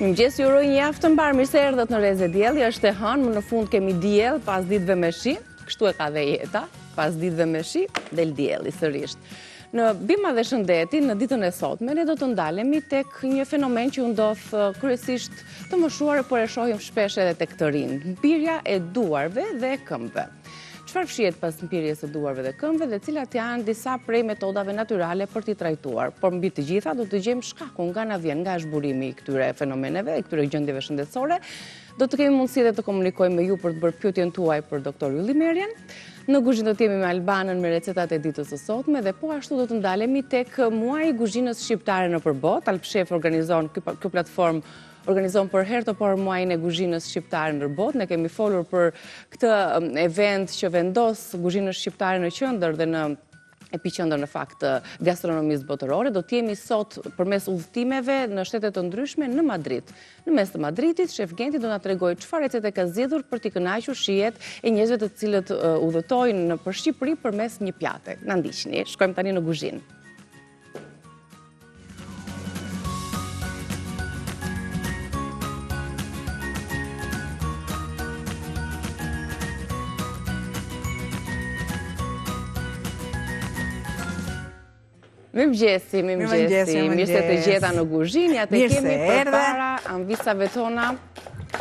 Mëngjes, ju uroj një javë të mbar. Mirë se erdhët në Reze Dielli. Është e hënë, më në fund kemi diell pas ditëve me shi. Kështu e ka dhe jeta. Pas ditëve me shi, del dielli sërish. Në Bima dhe Shëndeti, në ditën e sotme, ne do të ndalemi tek një fenomen që u ndodh kryesisht të moshuar, por e shohim shpesh edhe tek të rinj. Mpirja e duarve dhe këmbëve. Çfarë fshihet pas mpirjes së duarve dhe këmbëve dhe cilat janë disa prej metodave natyrale për t'i trajtuar. Por mbi të gjitha do të gjejmë shkakun nga na vjen nga zhburimi i këtyre fenomeneve, i këtyre gjendjeve shëndetësore. Do të kemi mundësi dhe të komunikojmë me ju për të bërë pyetjen tuaj për doktor Ylli Merjen. Në kuzhinë do të jemi me Albanën me recetat e ditës së sotme dhe po ashtu do të ndalemi tek muaji i kuzhinës shqiptare nëpër botë. Alpshef organizon kjo platformë organizon për herë të parë muajin e kuzhinës shqiptare ndër botë. Ne kemi folur për këtë event që vendos kuzhinën shqiptare në qendër dhe në epiqendër në fakt gastronomisë botërore. Do të jemi sot përmes udhëtimeve në shtete të ndryshme në Madrid. Në mes të Madridit, shef Genti do na tregojë çfarë recete ka zgjedhur për t'i kënaqur shihet e njerëzve të cilët udhëtojnë nëpër Shqipëri përmes një pjate. Na ndiqni, shkojmë tani në kuzhinë. Mirëmëngjesi, mirë se të gjeta në kuzhinë. Ja të kemi përpara anvisave tona,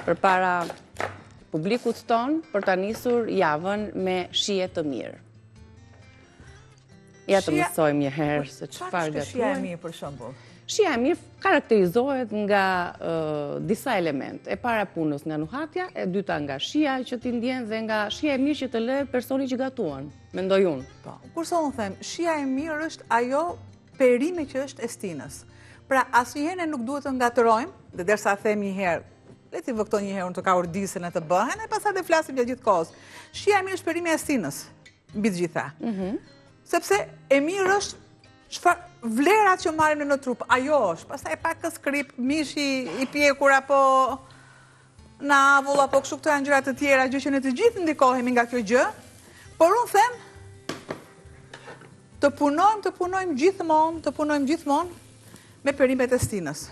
përpara publikut ton, për ta nisur javën me shije të mirë. Ja të mësojmë një herë se çfarë gatuajmë. Shija e mirë për shembull? Shija e mirë karakterizohet nga disa elemente. E para punës nga nuhatja, e dyta nga shija që ti ndjen dhe nga shija e mirë që të lë personi që gatuan. Mendoj unë. Po. Kurse unë them, shija e mirë është ajo perime që është e stinës. Pra, asnjëherë ne nuk duhet të ngatërojmë, dhe derisa them një herë, le ti vë këto një herë unë të ka urdisën e të bëhen, e pastaj të flasim gjatë gjithë kohës. Shija e mirë është perimi e stinës, mbi të gjitha. Sepse e mirë është çfarë vlerat që marrim në trup, ajo është. Pastaj pak skrip, mishi i pjekur apo në avull apo kështu, këto janë gjëra të tjera, gjë që ne të gjithë ndikohemi nga kjo gjë. Por unë them, të punojmë gjithmonë me perimet e stinës.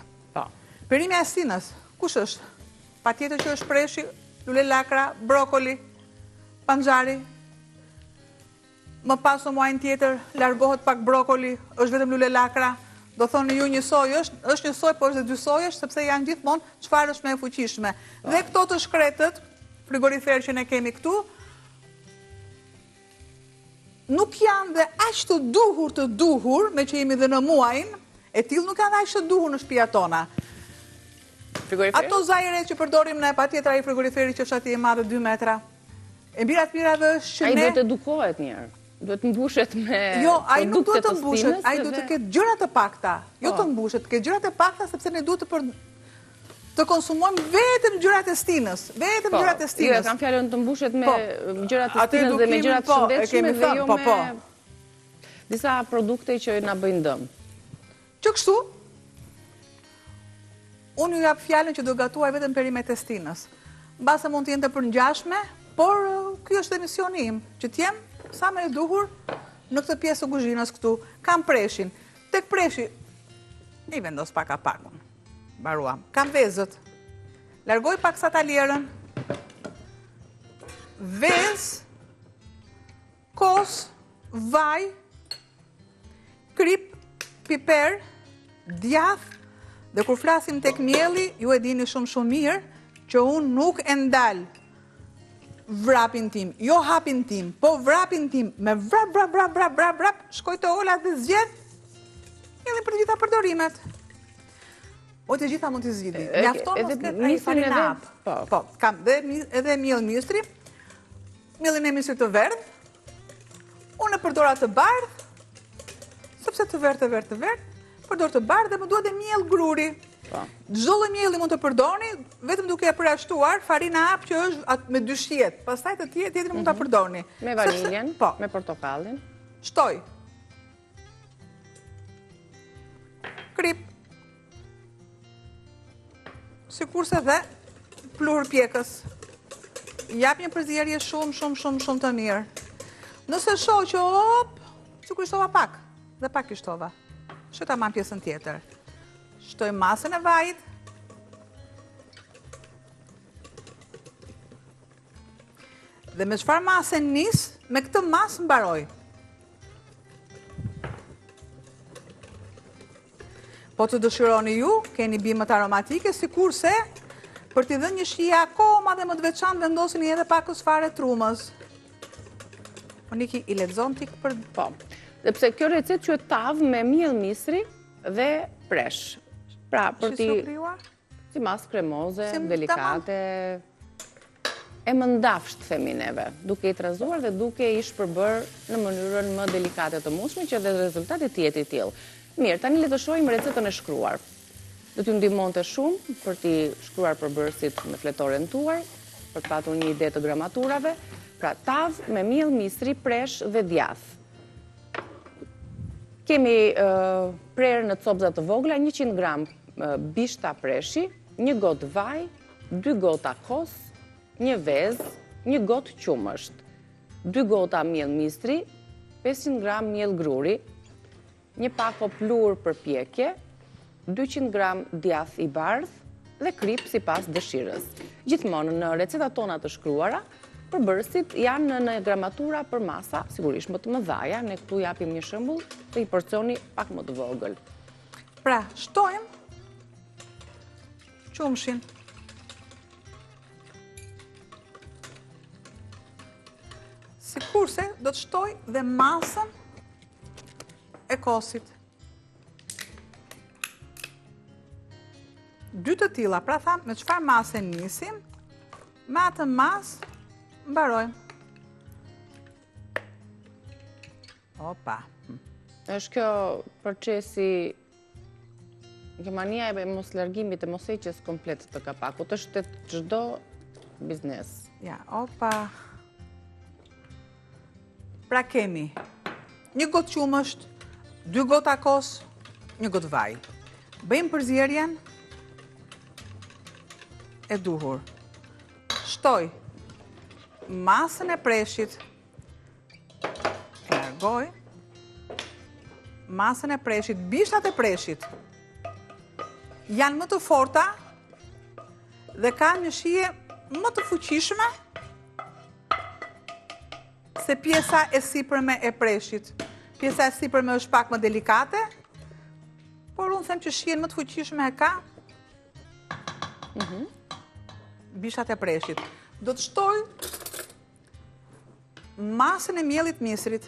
Perimi e stinës, kush është? Patjetër që është preshi, lule lakra, brokoli, panxari. Më pas në muajin tjetër largohet pak brokoli, është vetëm lule lakra. Do thoni ju një soj është një soj, por është dhe dy sojësh, sepse janë gjithmonë çfarë është më e fuqishme. Dhe këto të shkretët, frigorifer që ne kemi këtu, nuk janë dhe aq të duhur, me që jemi dhe në muajin, e tillë nuk janë aq të duhur në shtëpia tona. Frigorifer? Ato zajre që përdorim ne, patjetër ai frigoriferi që është atje i madh 2 metra. E mirat mirave është që ne... Ai duhet të edukohet njerë. Duhet të mbushet me Jo, ai nuk duhet të produkte të mbushet, stinës. ai duhet të ketë gjëra të pakta. Jo të mbushet, të ketë gjëra të pakta sepse ne duhet të konsumojmë vetëm gjërat e stinës, vetëm gjërat e stinës. Jo, kam fjalën të mbushet me gjërat e stinës dhe me gjërat të shëndetshme dhe jo me disa produkte që na bëjnë dëm. Që kështu, unë ju jap fjalën që do gatuaj vetëm perimet e stinës. Mbase mund të jenë të përngjashme, por ky është emisioni im, që të jem sa më e duhur në këtë pjesë të kuzhinës këtu. Kam preshin. Tek preshi i vendos pak a pakun. Mbaruam. Kam vezët. Largoj pak sa ta lierën. Vezë, kos, vaj, krip, piper, djath, dhe kur flasim tek mielli, ju e dini shumë mirë që unë nuk e ndal vrapin tim, jo hapin tim, po vrapin tim, me vrap, shkoj të ola dhe zgjedh, edhe për të gjitha përdorimet. O të gjitha mund të zgjidhi. Mjafton mos ketë ai farina hap. Po, kam edhe miell mistri, miellin e mistrit të verdh. Unë e përdor atë të bardh, sepse të verdh, përdor të bardh dhe më duhet e miell gruri. Çdo lloj mielli mund të përdorni, vetëm duke e përjashtuar farina hap që është me 2 shijet. Pastaj të tjetrin mund ta përdorni. Me vaniljen, me portokallin. Shtoj. Krip. Sikurse dhe pluhur pjekës. Jap një përzierje shumë të mirë. Nëse shoh që sikur shtova pak, dhe pak i shtova. Shoj tamam pjesën tjetër. Shtoj masën e vajit, Dhe me çfarë mase nis, me këtë masë mbaroj. Po të dëshironi ju, keni bimët aromatike, sikurse për t'i dhënë një shije akoma dhe më të veçantë vendosini edhe pakës fare trumës. Po Niki, i lexon tik për... Po, sepse kjo recetë quhet tavë me miell misri dhe presh. Pra, për t'i... Si mas kremoze, delikate... E më ndafsht, themi neve, duke i trazuar dhe duke i shpërbër në mënyrën më delikate të mundshme që dhe rezultati të jetë i tillë. Mirë, tani le të shohim recetën e shkruar. Do t'ju ndihmonte shumë për t'i shkruar përbërësit me fletoren tuaj, për të patur një ide të gramaturave. Pra, tavë me miell misri, presh dhe djath. Kemi prerë në copëza të vogla, 100 gram bishta preshi, 1 gotë vaj, 2 gota kos, 1 vezë, 1 gotë qumësht, 2 gota miell misri, 500 gram miell gruri, 1 pako plur për pjekje, 200 gram djath i bardh dhe krip sipas dëshirës. Gjithmonë në recetat tona të shkruara, përbërësit janë në gramatura për masa, sigurisht më të mëdhaja, ne këtu japim një shembull të një porcioni pak më të vogël. Pra, shtojmë qumshin. Sikurse do të shtoj dhe masën e kosit. 2 të tilla, pra tham, me çfarë mase nisim, me atë masë mbarojmë. Opa. Është kjo procesi, kjo mania e mos largimit e mosheqjes komplet të kapakut, është çdo biznes. Ja, opa. Pra kemi 1 gotë qumësht, 2 gota kos, 1 gotë vaj. Bëjmë përzierjen e duhur. Shtoj masën e preshit, e largoj, masën e preshit, bishtat e preshit janë më të forta dhe kanë një shije më të fuqishme se pjesa e sipërme e preshit. Pjesa e sipërme është pak më delikate, por unë them që shijen më të fuqishme e ka bishat e preshit. Do të shtoj masën e miellit misrit.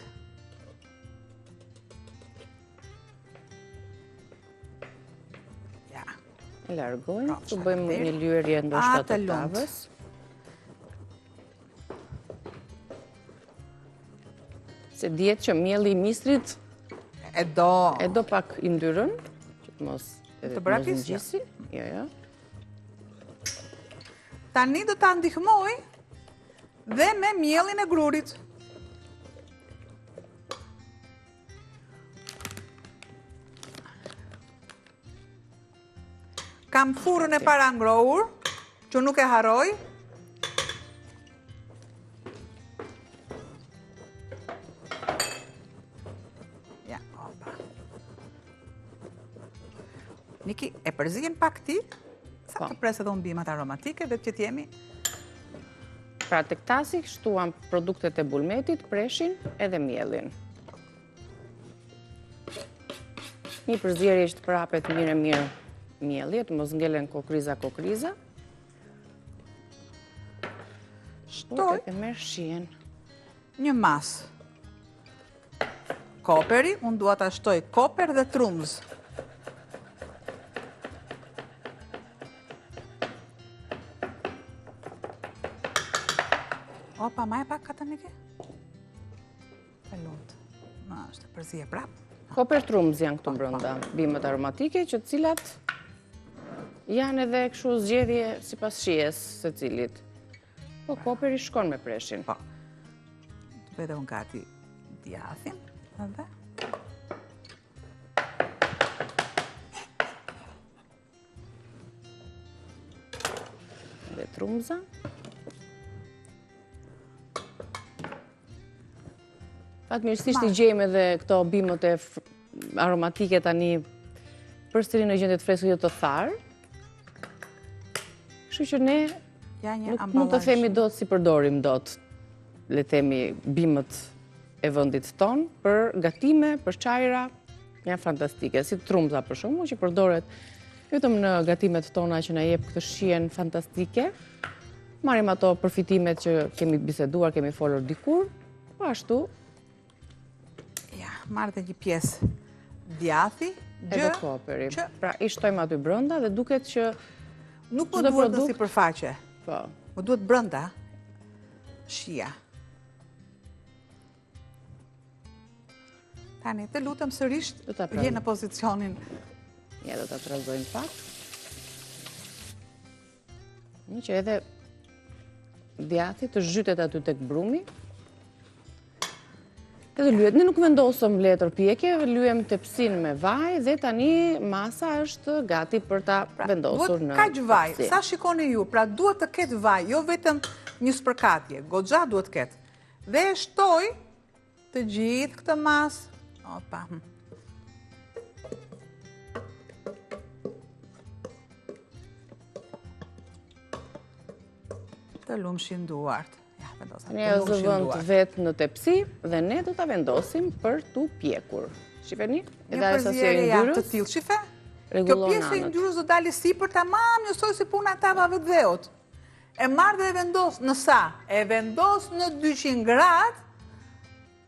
Ja. E largojmë, të bëjmë një lyerje ndoshta të tavës. Se dihet që mielli i misrit e do pak i ndyrën, që të mos ngjisi. Jo. Tani do ta ndihmoj dhe me miellin e grurit. Kam furrën e para ngrohur, që nuk e harroj. Ja, opa. Niki, e përzihen pak ti? Sa të presë edhe unë bimat aromatike dhe që t'jemi? Pra të këtasi shtuam produktet e bulmetit, preshin edhe miellin. Një përzierje që të prapet mirë mielli, të mos ngelen kokriza. Shtoj e merr shijen. Një masë koperi, unë dua ta shtoj koper dhe trumz. Opa, ma e pak ka të nike? E lutë. Ma është të përzije prapë. Koper trumz janë këtu brenda, bimët aromatike, që cilat janë edhe kështu zgjedhje sipas shijes së cilit. Po koperi shkon me preshin. Po. Të bëj dhe unë gati djathin, edhe. Dhe trumza. Fatmirësisht i gjejmë edhe këto bimët e aromatike tani përsëri në gjendje të freskët të tharë. Kështu që ne nuk mund të themi dot si përdorim dot. le themi, bimët e vendit ton për gatime, për çajra, janë fantastike. Si trumza për shembull, që përdoret vetëm në gatimet tona që na jep këtë shijen fantastike. Marrim ato përfitimet që kemi biseduar, kemi folur dikur, po ashtu. Ja, marrë një pjesë djathi, Edhe koperi. Pra, i shtojmë aty brenda dhe duket që nuk më duhet në sipërfaqe. Po. Më duhet brenda shija. Tani, të lutem sërish je në pozicionin. Ja, do ta trazojmë pak. Një që edhe djathi të zhytet aty tek brumi. Edhe lyhet. Ne nuk vendosëm letër pjekje, lyhem tepsin me vaj dhe tani masa është gati për ta vendosur në kaq vaj. Sa shikoni ju, pra duhet të ketë vaj, jo vetëm një spërkatje, goxha duhet të ketë. Dhe shtoj të gjithë këtë masë. Opa. Të lumshin duart. Ne e zëvënd vetë në tepsi dhe ne do ta vendosim për t'u pjekur. Shifeni? Edhe ajo sasi e yndyrës. Të tillë, shife? Kjo pjesë e yndyrës do dali sipër tamam, njësoj si puna tavave të dheut. E marr dhe e vendos në sa? E vendos në 200 gradë,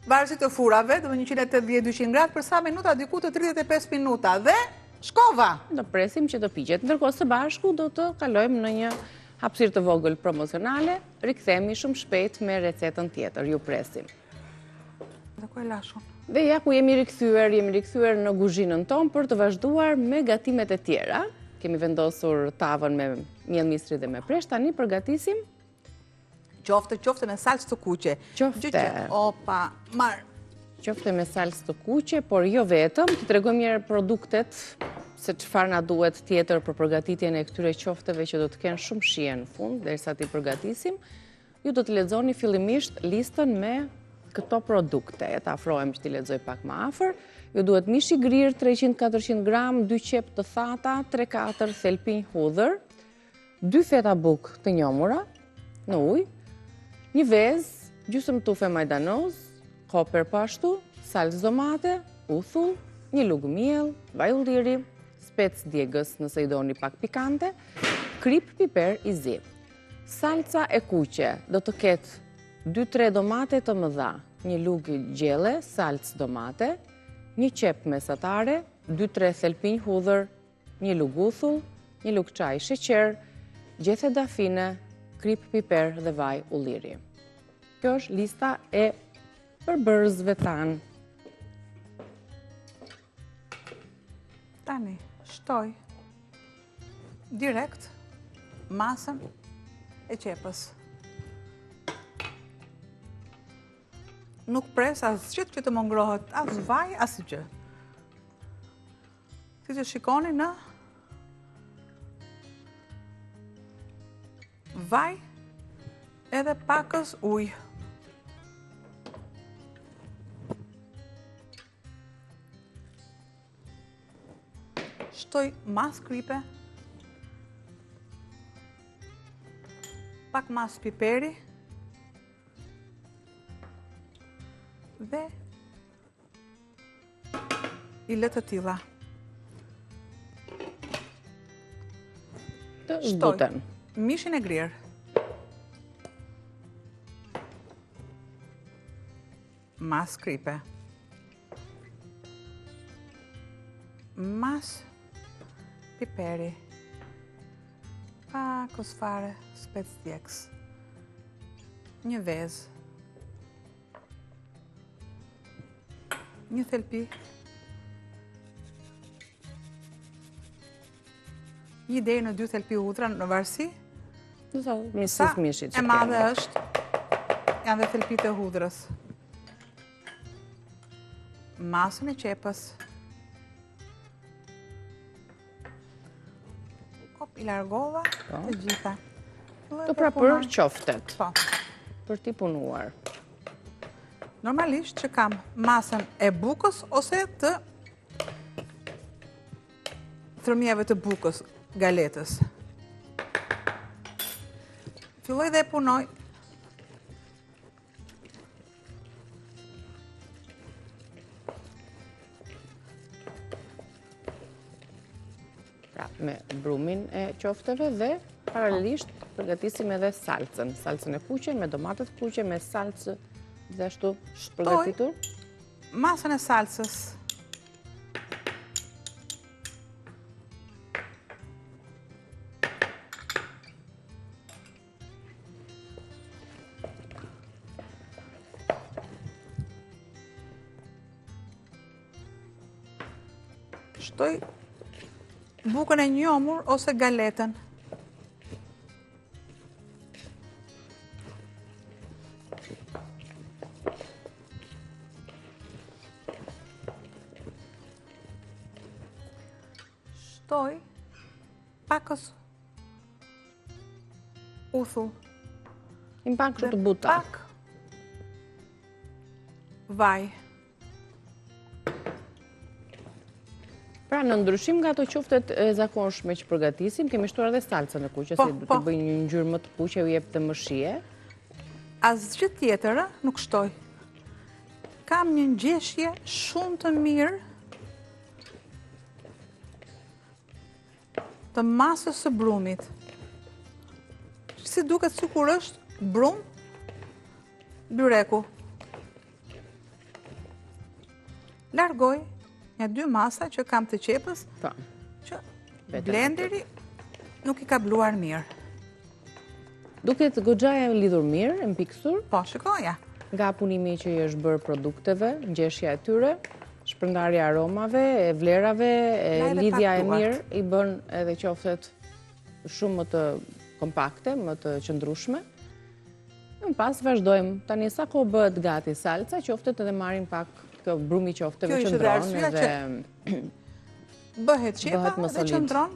varësi të furave, do 180-200 gradë për sa minuta, diku të 35 minuta dhe shkova. Do presim që të piqet. Ndërkohë së bashku do të kalojmë në një hapësirë të vogël promocionale, rikthehemi shumë shpejt me recetën tjetër, ju presim. Dhe ku e lashun? Dhe ja ku jemi rikthyer në kuzhinën tonë për të vazhduar me gatimet e tjera. Kemi vendosur tavën me miell mistri dhe me presh, tani përgatisim qofte me salcë të kuqe. Opa, marr. Qofte me salcë të kuqe, por jo vetëm, të tregojmë mirë produktet se çfarë na duhet tjetër për përgatitjen e këtyre qofteve që do të kenë shumë shije në fund, derisa ti përgatisim. Ju do të lexoni fillimisht listën me këto produkte. Ta afrohem që ti lexoj pak më afër. Ju duhet mish i grirë 300-400 gram, 2 qep të thata, 3-4 thelpinj hudhër, 2 feta bukë të njomura në ujë, një vezë, gjysmë tufe majdanoz, koper pashtu, salcë domate, uthull, një lugë miell, vaj ulliri, spec djegës nëse i doni pak pikante, krip piper i zi. Salca e kuqe do të ketë 2-3 domate të mëdha, një lugë gjelle, salcë domate, një qep mesatare, 2-3 thelpinj hudhër, një lugë uthull, një lugë çaj sheqer, gjethe dafine, krip piper dhe vaj ulliri. Kjo është lista e përbërësve tanë. Tani, shtoj direkt masën e qepës. Nuk pres asgjë që të më ngrohet, as vaj, as gjë. Si që shikoni në vaj edhe pakës ujë. Shtoj mas kripe, pak mas piperi dhe i lë të tilla. Të zbuten. Mishin e grirë. Mas kripe. Mas piperi. Pakos fare spec djegës. Një vezë. Një thelpi. Një deri në 2 thelpi hudhra në varësi. Sa e madhe është, janë dhe thelpit e hudhrës. Masën e qepës. I largova të gjitha. Të pra për qoftet. Po. Për ti punuar. Normalisht që kam masën e bukës ose të thërmjeve të bukës, galetës. Filloj dhe punoj me brumin e qofteve dhe paralelisht përgatisim edhe salcën. Salcën e kuqe, me domatet kuqe, me salcë dhe ashtu përgatitur. Masën e salcës. Shtoj bukën e njomur ose galetën. Shtoj pakës uthull. Im pak kështu të buta. Pak vaj. Pra, në ndryshim nga ato qoftet e zakonshme që përgatisim, kemi shtuar edhe salcën e kuqe, si të bëjnë një ngjyrë më të kuqe, u jep të më shije. Asgjë tjetër nuk shtoj. Kam një ngjeshje shumë të mirë të masës së brumit. Si duket sikur është brum byreku. Largoj një 2 masa që kam të qepës, që blenderi nuk i ka bluar mirë. Duket goxhaja e lidhur mirë, e mpiksur. Po, shikoja. Nga punimi që i është bërë produkteve, ngjeshja e tyre, shpërndarja aromave, e vlerave, lidhja e mirë, i bën edhe qoftet shumë më të kompakte, më të qëndrueshme. Në pas vazhdojmë. Tani sa kohë bëhet gati salca, qoftet edhe marrim pak brumi qofteve qëndron edhe bëhet qepa dhe qëndron.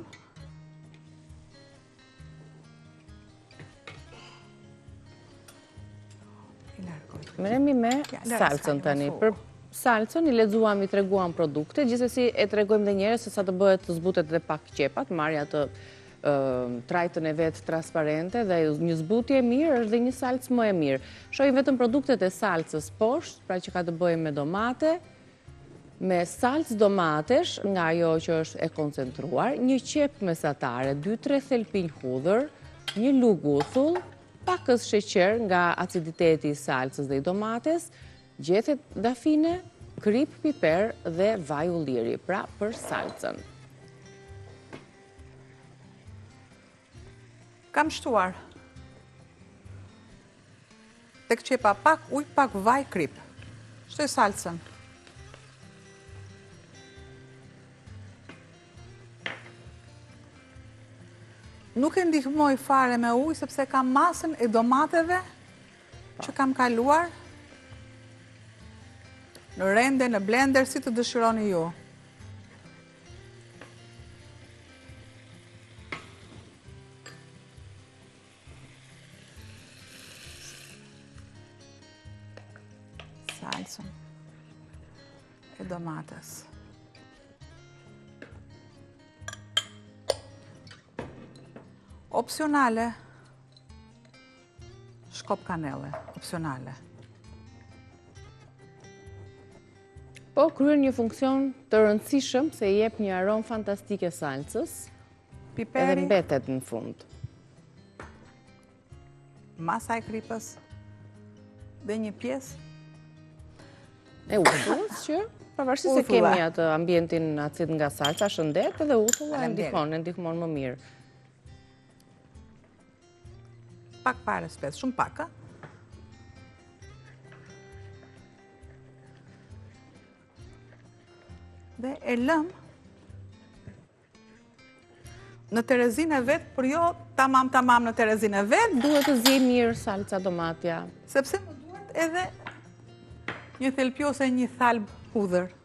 Merremi me salcën tani. Për salcën i lexuam, i treguam produkte, gjithsesi e tregojmë edhe një herë se sa të bëhet të zbutet edhe pak qepat, marrja të trajtën e vetë transparente dhe një zbutje e mirë është dhe një salcë më e mirë. Shohim vetëm produktet e salcës poshtë, pra që ka të bëjë me domate, me salcë domatesh, nga ajo që është e koncentruar, një qep mesatare, 2-3 thelpinj hudhër, një lug uthull, pakës sheqer nga aciditeti i salcës dhe i domates, gjethet dafine, krip, piper dhe vaj ulliri, pra për salcën. Kam shtuar tek qepa pak ujë, pak vaj, krip. Shtoj salcën. Nuk e ndihmoj fare me ujë sepse kam masën e domateve që kam kaluar në rende, në blender, si të dëshironi ju. Salcën e domates. Opsionale, shkop kanele, opsionale. Po, kryen një funksion të rëndësishëm se i jep një aromë fantastike salcës, Piperi, edhe mbetet në fund. Masa e kripës dhe një pjesë e utullës që pavarësisht se kemi atë ambientin acid nga salca, shëndet edhe utulla e ndihmon më mirë. Pak pare spes, shumë pak, dhe e lëm në terezin e vetë, për jo tamam në terezin e vetë. Duhet të zi mirë salca domatja. Sepse më duhet edhe një thelpi ose një thalb hudhër.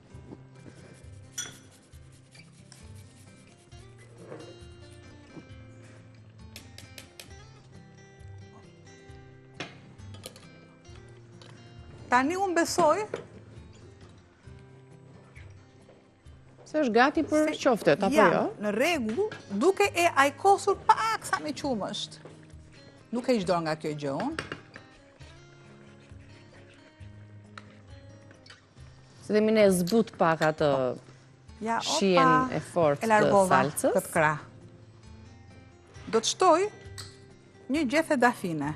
Tani unë besoj se është gati për qoftet, apo jo? Në rregull, duke e ajkosur pak sa me qumësht. Nuk e iqdor nga kjo gjë unë. Se dhe mine zbut pak atë shien e fort të salcës. Këtë krah. do të shtoj një gjethe dafine.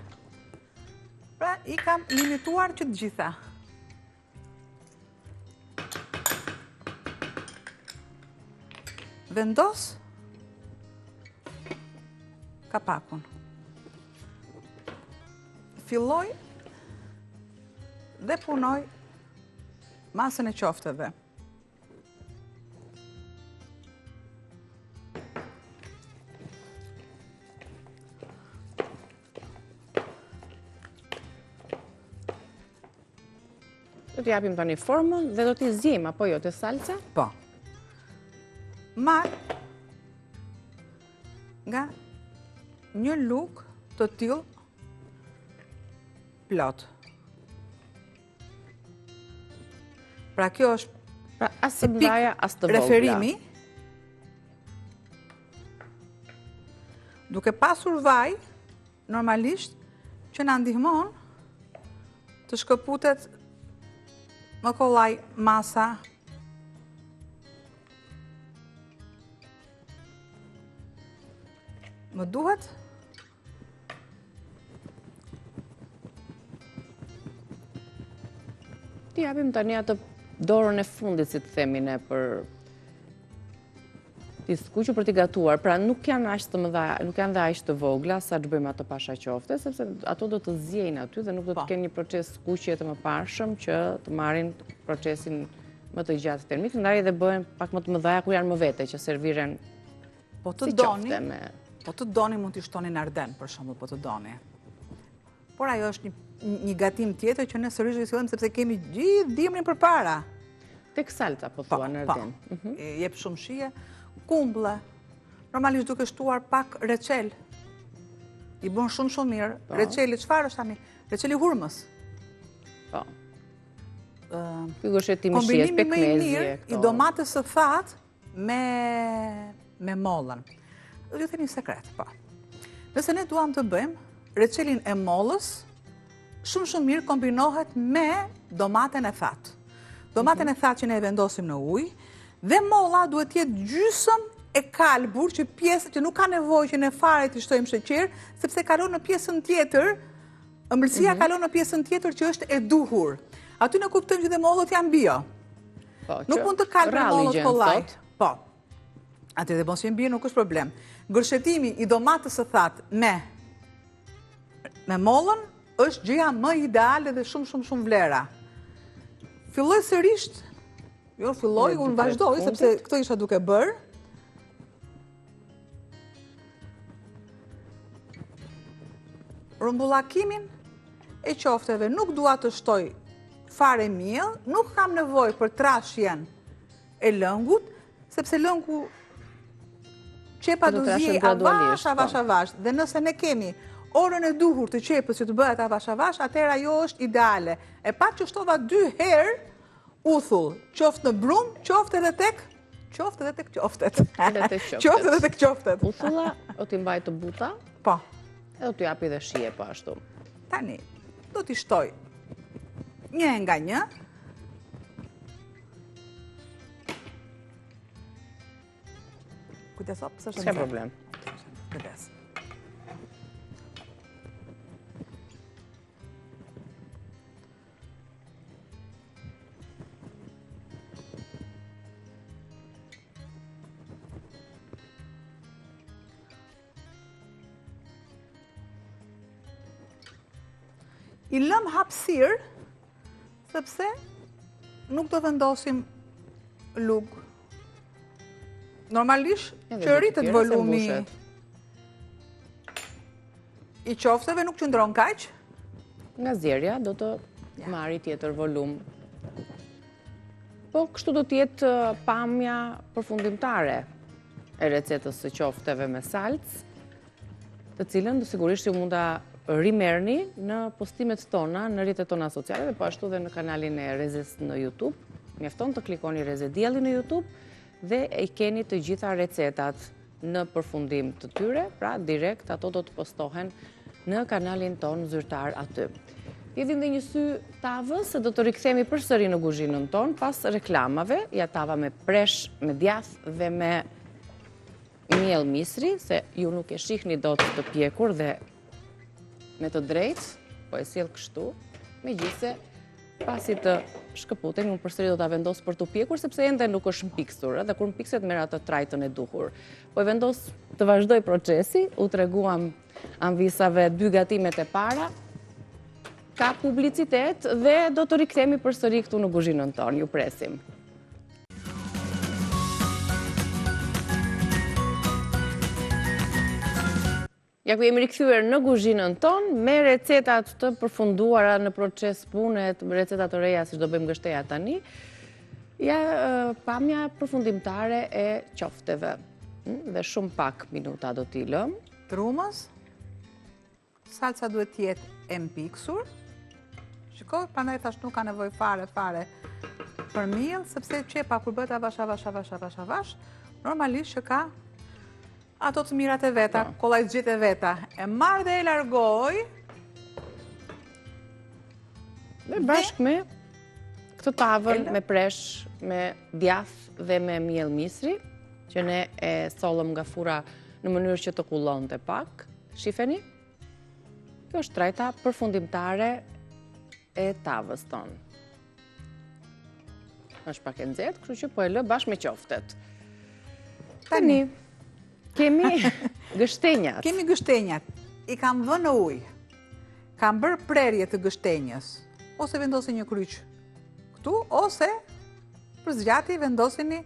Pra, i kam limituar që të gjitha. Vendos kapakun. Filloj dhe punoj masën e qofteve. Do t'i japim tani formën dhe do t'i zgjejmë apo jo të salca? Po. Marr nga një lugë të tillë plot. Pra kjo është as të mëdha as të vogla. Preferimi. Duke pasur vaj, normalisht që na ndihmon të shkëputet më kollaj masa. Më duhet t'i japim tani atë dorën e fundit, si të themi ne, për t'i skuqur për t'i gatuar. Pra nuk janë aq të mëdha, nuk janë dhe aq të vogla sa të bëjmë ato pasha qofte, sepse ato do të zgjejnë aty dhe nuk do të kenë një proces skuqje të mëparshëm që të marrin procesin më të gjatë termik, ndaj dhe bëhen pak më të mëdha kur janë më vete që serviren si qofte me. Po të doni mund t'i shtoni në Arden, për shembull, po të doni. Por ajo është një gatim tjetër që ne sërish risikohemi sepse kemi gjithë dimrin përpara. Tek salca po thua në Arden. Jep shumë shije, kumble. Normalisht duke shtuar pak reçel. I bën shumë mirë. Reçeli çfarë është tani? Reçeli hurmës. Po. Ky goshetimi shihet pekmezi. Kombinimi më i mirë i domates së thatë me mollën. Do t'ju themi sekret, po. Nëse ne duam të bëjmë reçelin e mollës, shumë mirë kombinohet me domaten e thatë. Domaten e thatë që ne e vendosim në ujë, dhe molla duhet të jetë gjysmë e kalbur, që pjesë që nuk ka nevojë që ne fare të shtojmë sheqer, sepse kalon në pjesën tjetër, ëmbëlsia kalon në pjesën tjetër që është e duhur. Aty ne kuptojmë që dhe mollët janë bio. Nuk mund të kalbur mollët kollaj. Po. Aty dhe mos janë bio nuk është problem. Gërshetimi i domatës së thatë me mollën është gjëja më ideale dhe shumë vlera. Filloj sërish, unë vazhdoj, sepse këto isha duke bërë. Rumbullakimin e qofteve nuk dua të shtoj fare miell, nuk kam nevojë për trashjen e lëngut, sepse lëngu qepa do zi avash, dhe nëse ne kemi orën e duhur të qepës që të bëhet avash, atëherë ajo është ideale. E pak që shtova 2 herë uthull, qoftë në brum, qoftë edhe tek qoftet. Qoftë edhe tek qoftet. Uthulla o t'i mbaj të buta? Po. Edhe t'u japi dhe shije po ashtu. Tani, do t'i shtoj një nga një. Kujdeso, pësë është s'ka problem. Kujdes. I lëm hapësirë, sepse nuk do vendosim lugë. Normalisht që rritet volumi i qofteve nuk qëndron kaq. Nga zjerja do të marri tjetër volum. Po kështu do t'jetë pamja përfundimtare e recetës së qofteve me salcë, të cilën sigurisht ju mund ta rimerni në postimet tona, në rrjetet tona sociale, dhe po ashtu dhe në kanalin e Rezes në YouTube. Mjafton të klikoni Reze Dielli në YouTube dhe i keni të gjitha recetat në përfundim të tyre, pra direkt ato do të postohen në kanalin ton zyrtar aty. Jedhim dhe një sy tavës, se do të rikthemi përsëri në kuzhinën ton pas reklamave, ja tava me presh, me djath dhe me miell misri, se ju nuk e shihni dot të pjekur dhe me të drejtë, po e sjell kështu, megjithëse pasi të shkëputen, unë përsëri do ta vendos për të pjekur, sepse ende nuk është mpiksur, dhe kur mpikset merr atë trajtën e duhur. Po e vendos të vazhdoj procesi, u treguam anvisave 2 gatimet e para, ka publicitet dhe do të rikthehemi përsëri këtu në kuzhinën tonë, ju presim. Ja ku jemi rikthyer në kuzhinën tonë me recetat të përfunduara në proces pune, recetat të reja siç do bëjmë gështeja tani. Ja pamja përfundimtare e qofteve. Dhe shumë pak minuta do t'i lëm. Trumës, salca duhet të jetë e mpiksur. Shikoj, prandaj thash nuk ka nevojë fare për miell, sepse qepa kur bëhet avash, normalisht që ka ato të mirat e veta, kollajxhit e veta. E marr dhe e largoj. Dhe bashkë me këtë tavën, me presh, me djath dhe me miell misri, që ne e sollëm nga fura në mënyrë që të kullonte pak. Shifeni? Kjo është trajta përfundimtare e tavës tonë. Është pak e nxehtë, kështu që po e lë bashkë me qoftet. Tani kemi gështenjat. Kemi gështenjat. I kam vënë në ujë. Kam bërë prerje të gështenjës. Ose vendosin një kryq këtu, ose për zgjatje vendosini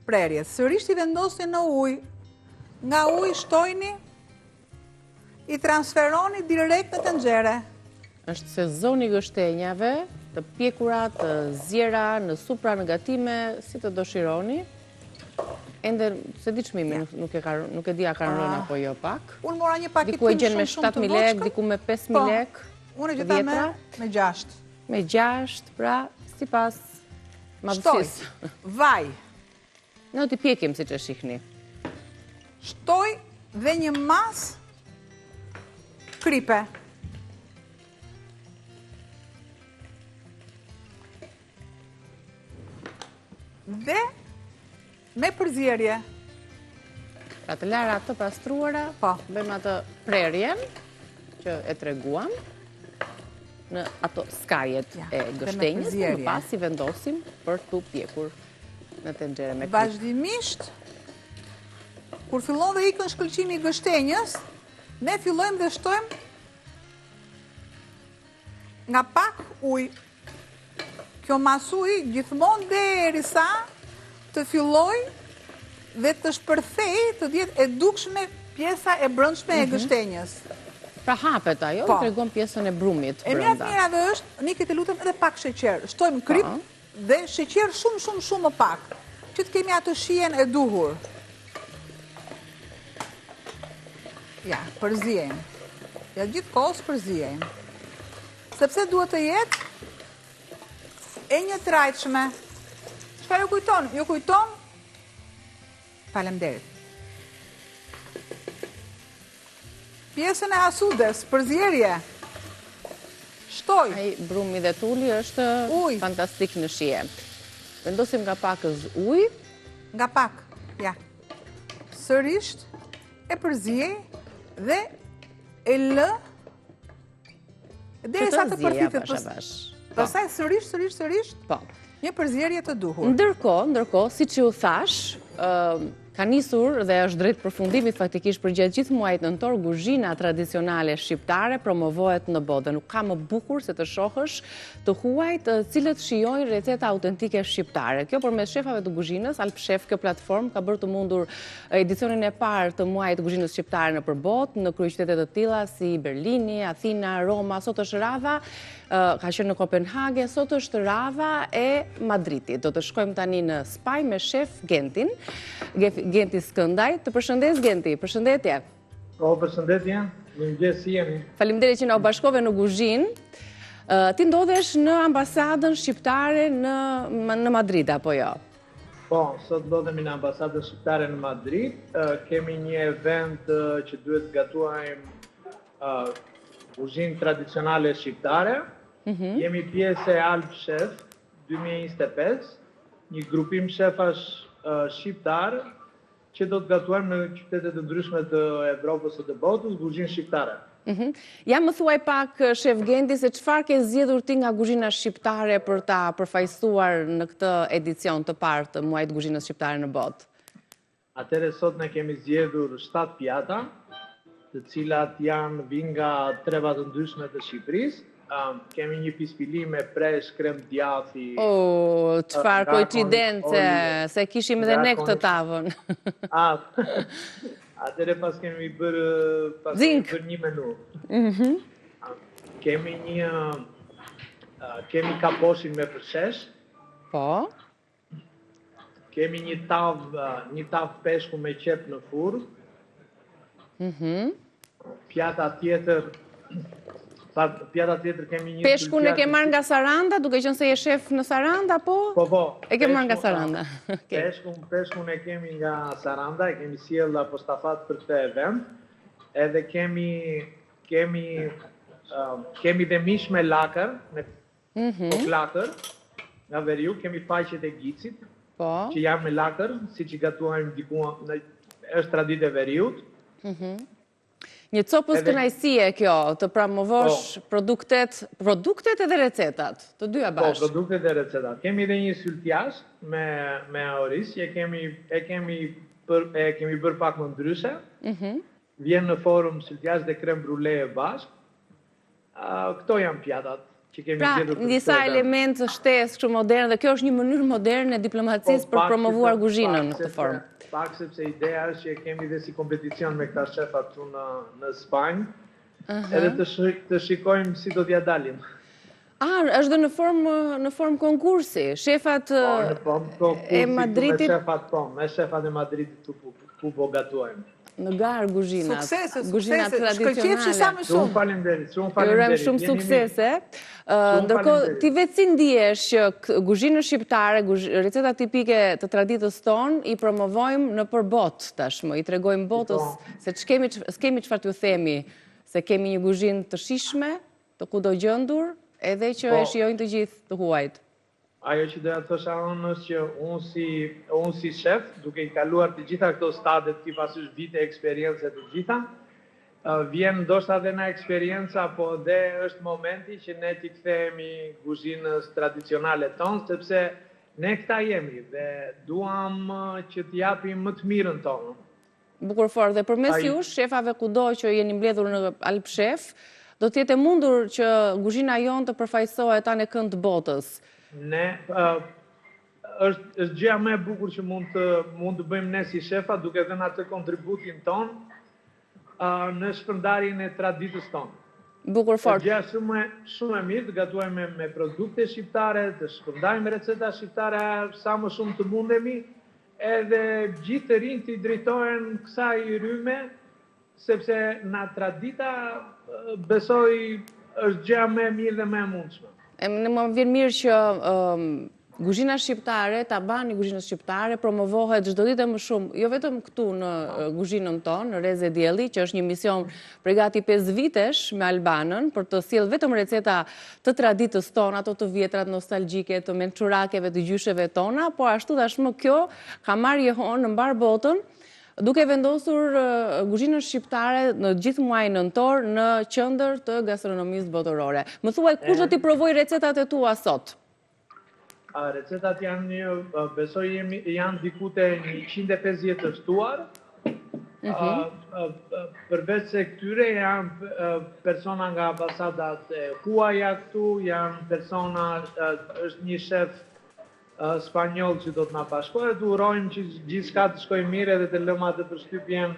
prerje. Sërish i vendosin në ujë. Nga ujë shtojni, i transferoni direkt në tenxhere. Është sezoni gështenjave, të pjekura, të zjera, në supra, në gatime, si të dëshironi. Ende, se di çmimi, nuk e di a kanë rënë apo jo pak. Unë mora një paketim diku e gjen me shumë të 7.000 lek, diku me 5.000 lek. Unë e gjeta me 6. Me 6, pra, sipas madhësisë. Shtoj, vaj. Ne do t'i pjekim siç e shihni. Shtoj dhe një mas kripe. Dhe me përzierje. Pra të lara të pastruara, bëjmë atë prerjen që e treguam në ato skajet e gështenjës, dhe më pas i vendosim për të pjekur në tenxhere me krip. Vazhdimisht, kur fillon dhe ikën shkëlqimi i gështenjës, ne fillojmë dhe shtojmë nga pak ujë. Kjo mas ujë gjithmonë derisa të filloj dhe të shpërthej të jetë e dukshme pjesa e brendshme e gështenjës. Pra hapet ajo, tregon pjesën e brumit brenda. E mirave është, ne këtë lutem edhe pak sheqer. Shtojmë krip dhe sheqer shumë më pak, që të kemi atë shijen e duhur. Ja, përzijejmë. Ja, gjithë kohës përzijejmë. Sepse duhet të jetë e një trajtshme. Çfarë ju kujton? Ju kujton? Faleminderit. Pjesën e asudes, përzierje. Shtoj. Ai brumi dhe tulli është fantastik në shije. Vendosim nga pakës ujë. Nga pak, ja. Sërish e përziej dhe e lë derisa të përthitet. Pastaj sërish. Po. Një përzierje të duhur. Ndërkohë, siç ju thash, ka nisur dhe është drejt përfundimit faktikisht për gjatë gjithë muajit nëntor, kuzhina tradicionale shqiptare promovohet në botë. Nuk ka më bukur se të shohësh të huajt cilët shijojnë receta autentike shqiptare. Kjo përmes shefave të kuzhinës, Alp Chef, kjo platformë ka bërë të mundur edicionin e parë të muajit të kuzhinës shqiptare nëpër botë, në kryeqytete të tilla si Berlini, Athina, Roma, sot është radha, ka qenë në Kopenhagen, sot është radha e Madridit. Do të shkojmë tani në Spaj me shef Gentin. Genti Skëndaj. Të përshëndes, Genti. Përshëndetje. Po, përshëndetje. Mirëmëngjes, si jeni? Faleminderit që na u bashkove në kuzhinë. Ti ndodhesh në ambasadën shqiptare në Madrid, apo jo? Po, sot ndodhemi në ambasadën shqiptare në Madrid. Kemi një event që duhet gatuajmë kuzhinë tradicionale shqiptare. Jemi pjesë e Alp Chef 2025, një grupim shefash shqiptar që do të gatuajmë në qytetet të ndryshme të Evropës së të botës, kuzhinë shqiptare. Ja më thuaj pak, shef Genti, se çfarë ke zgjedhur ti nga kuzhina shqiptare për ta përfaqësuar në këtë edicion të parë të muajit kuzhinës shqiptare në botë? Atëherë sot ne kemi zgjedhur 7 pjata, të cilat vinë nga treva të ndryshme të Shqipërisë. Kemi një pispili me presh, krem djathi. Çfarë koincidence, se kishim edhe ne këtë tavën. Atëre pas kemi bërë një menu. Kemi kaposhin me përshesh. Po. Kemi një tavë peshku me qep në furrë. Pjata tjetër kemi një... Peshkun e ke marrë nga Saranda, duke qenë se je shef në Saranda, po? Po. E ke marrë nga Saranda. Peshkun e kemi nga Saranda, e kemi sjell apostafat për këtë event. Edhe kemi dhe mish me lakër, lakër, nga veriu, kemi faqet e gicit, që janë me lakër, si që gatuajmë dikua, është traditë e veriut. Një copës kënaqësie kjo, të promovosh produktet edhe recetat, të dyja bashkë. Po, produktet e recetat. Kemi edhe një syltjash me oris, që e kemi bërë pak më ndryshe. Vjen në forum syltjash dhe krem brulee bashkë. Këto janë pjatat. Pra, disa element shtesë kështu moderne, dhe kjo është një mënyrë moderne e diplomacisë për promovuar kuzhinën në këtë formë. Pak sepse ideja është që kemi dhe si kompeticion me këta shefat tu në Spanjë, edhe të shikojmë si do t'ja dalim. Është dhe në formë konkursi, shefat e Madridit... Me shefat e Madridit ku po gatuajmë. Në garë kuzhinat tradicionale. Shkëlqefshi sa më shumë. Jurojmë shumë suksese. Ndërkohë, ti vetë si ndihesh që kuzhinën shqiptare, recetat tipike të traditës tonë, i promovojmë në përbot tashmë, i tregojmë botës se s'kemi çfarë t'ju themi, se kemi një kuzhinë të shijshme, të kudo gjendur, edhe që e shijojnë të gjithë të huajt. Ajo që doja të thosha unë është që unë si shef, duke i kaluar të gjitha këto stadet, ti pasysh vite eksperiencë të gjitha, vjen ndoshta dhe nga eksperienca, po dhe është momenti që ne t'i kthehemi kuzhinës tradicionale tonë, sepse ne këta jemi dhe duam që t'japim më të mirën tonë. Bukur fort, dhe përmes jush, shefave kudo që jeni mbledhur në Alp Shef, do t'jetë mundur që kuzhina jonë të përfaqësohet anë kënd të botës. është gjëja më e bukur që mund të bëjmë ne si shefa, duke dhënë atë kontributin ton në shpërndarjen e traditës tonë. Bukur fort. Gjëja shumë e mirë të gatuajmë me produkte shqiptare, të shpërndajmë receta shqiptare sa më shumë të mundemi, edhe gjithë të rinj të drejtohen kësaj rryme, sepse na tradita besoj është gjëja më e mirë dhe më e mundshme. Në më vjen mirë që kuzhina shqiptare, tabani kuzhinës shqiptare, promovohet çdo ditë më shumë, jo vetëm këtu në kuzhinën tonë, në Reze Dielli, që është një mision prej gati 5 vitesh me Albanën, për të sjellë vetëm receta të traditës tonë, ato të vjetrat nostalgjike, të mençurakeve, të gjysheve tona, po ashtu tashmë kjo ka marrë jehon në mbar botën, duke vendosur kuzhinën shqiptare në gjithë muajin nëntor në qendër të gastronomisë botërore. Më thuaj, kush do t'i provoj recetat e tua sot? Recetat besoj janë diku te 150 të shtuar. Përveç se këtyre janë persona nga ambasadat e huaja këtu, janë persona, është një shef spanjoll që do të na bashkohet, urojmë që gjithçka të shkojë mirë edhe të lëmë atë përshtypjen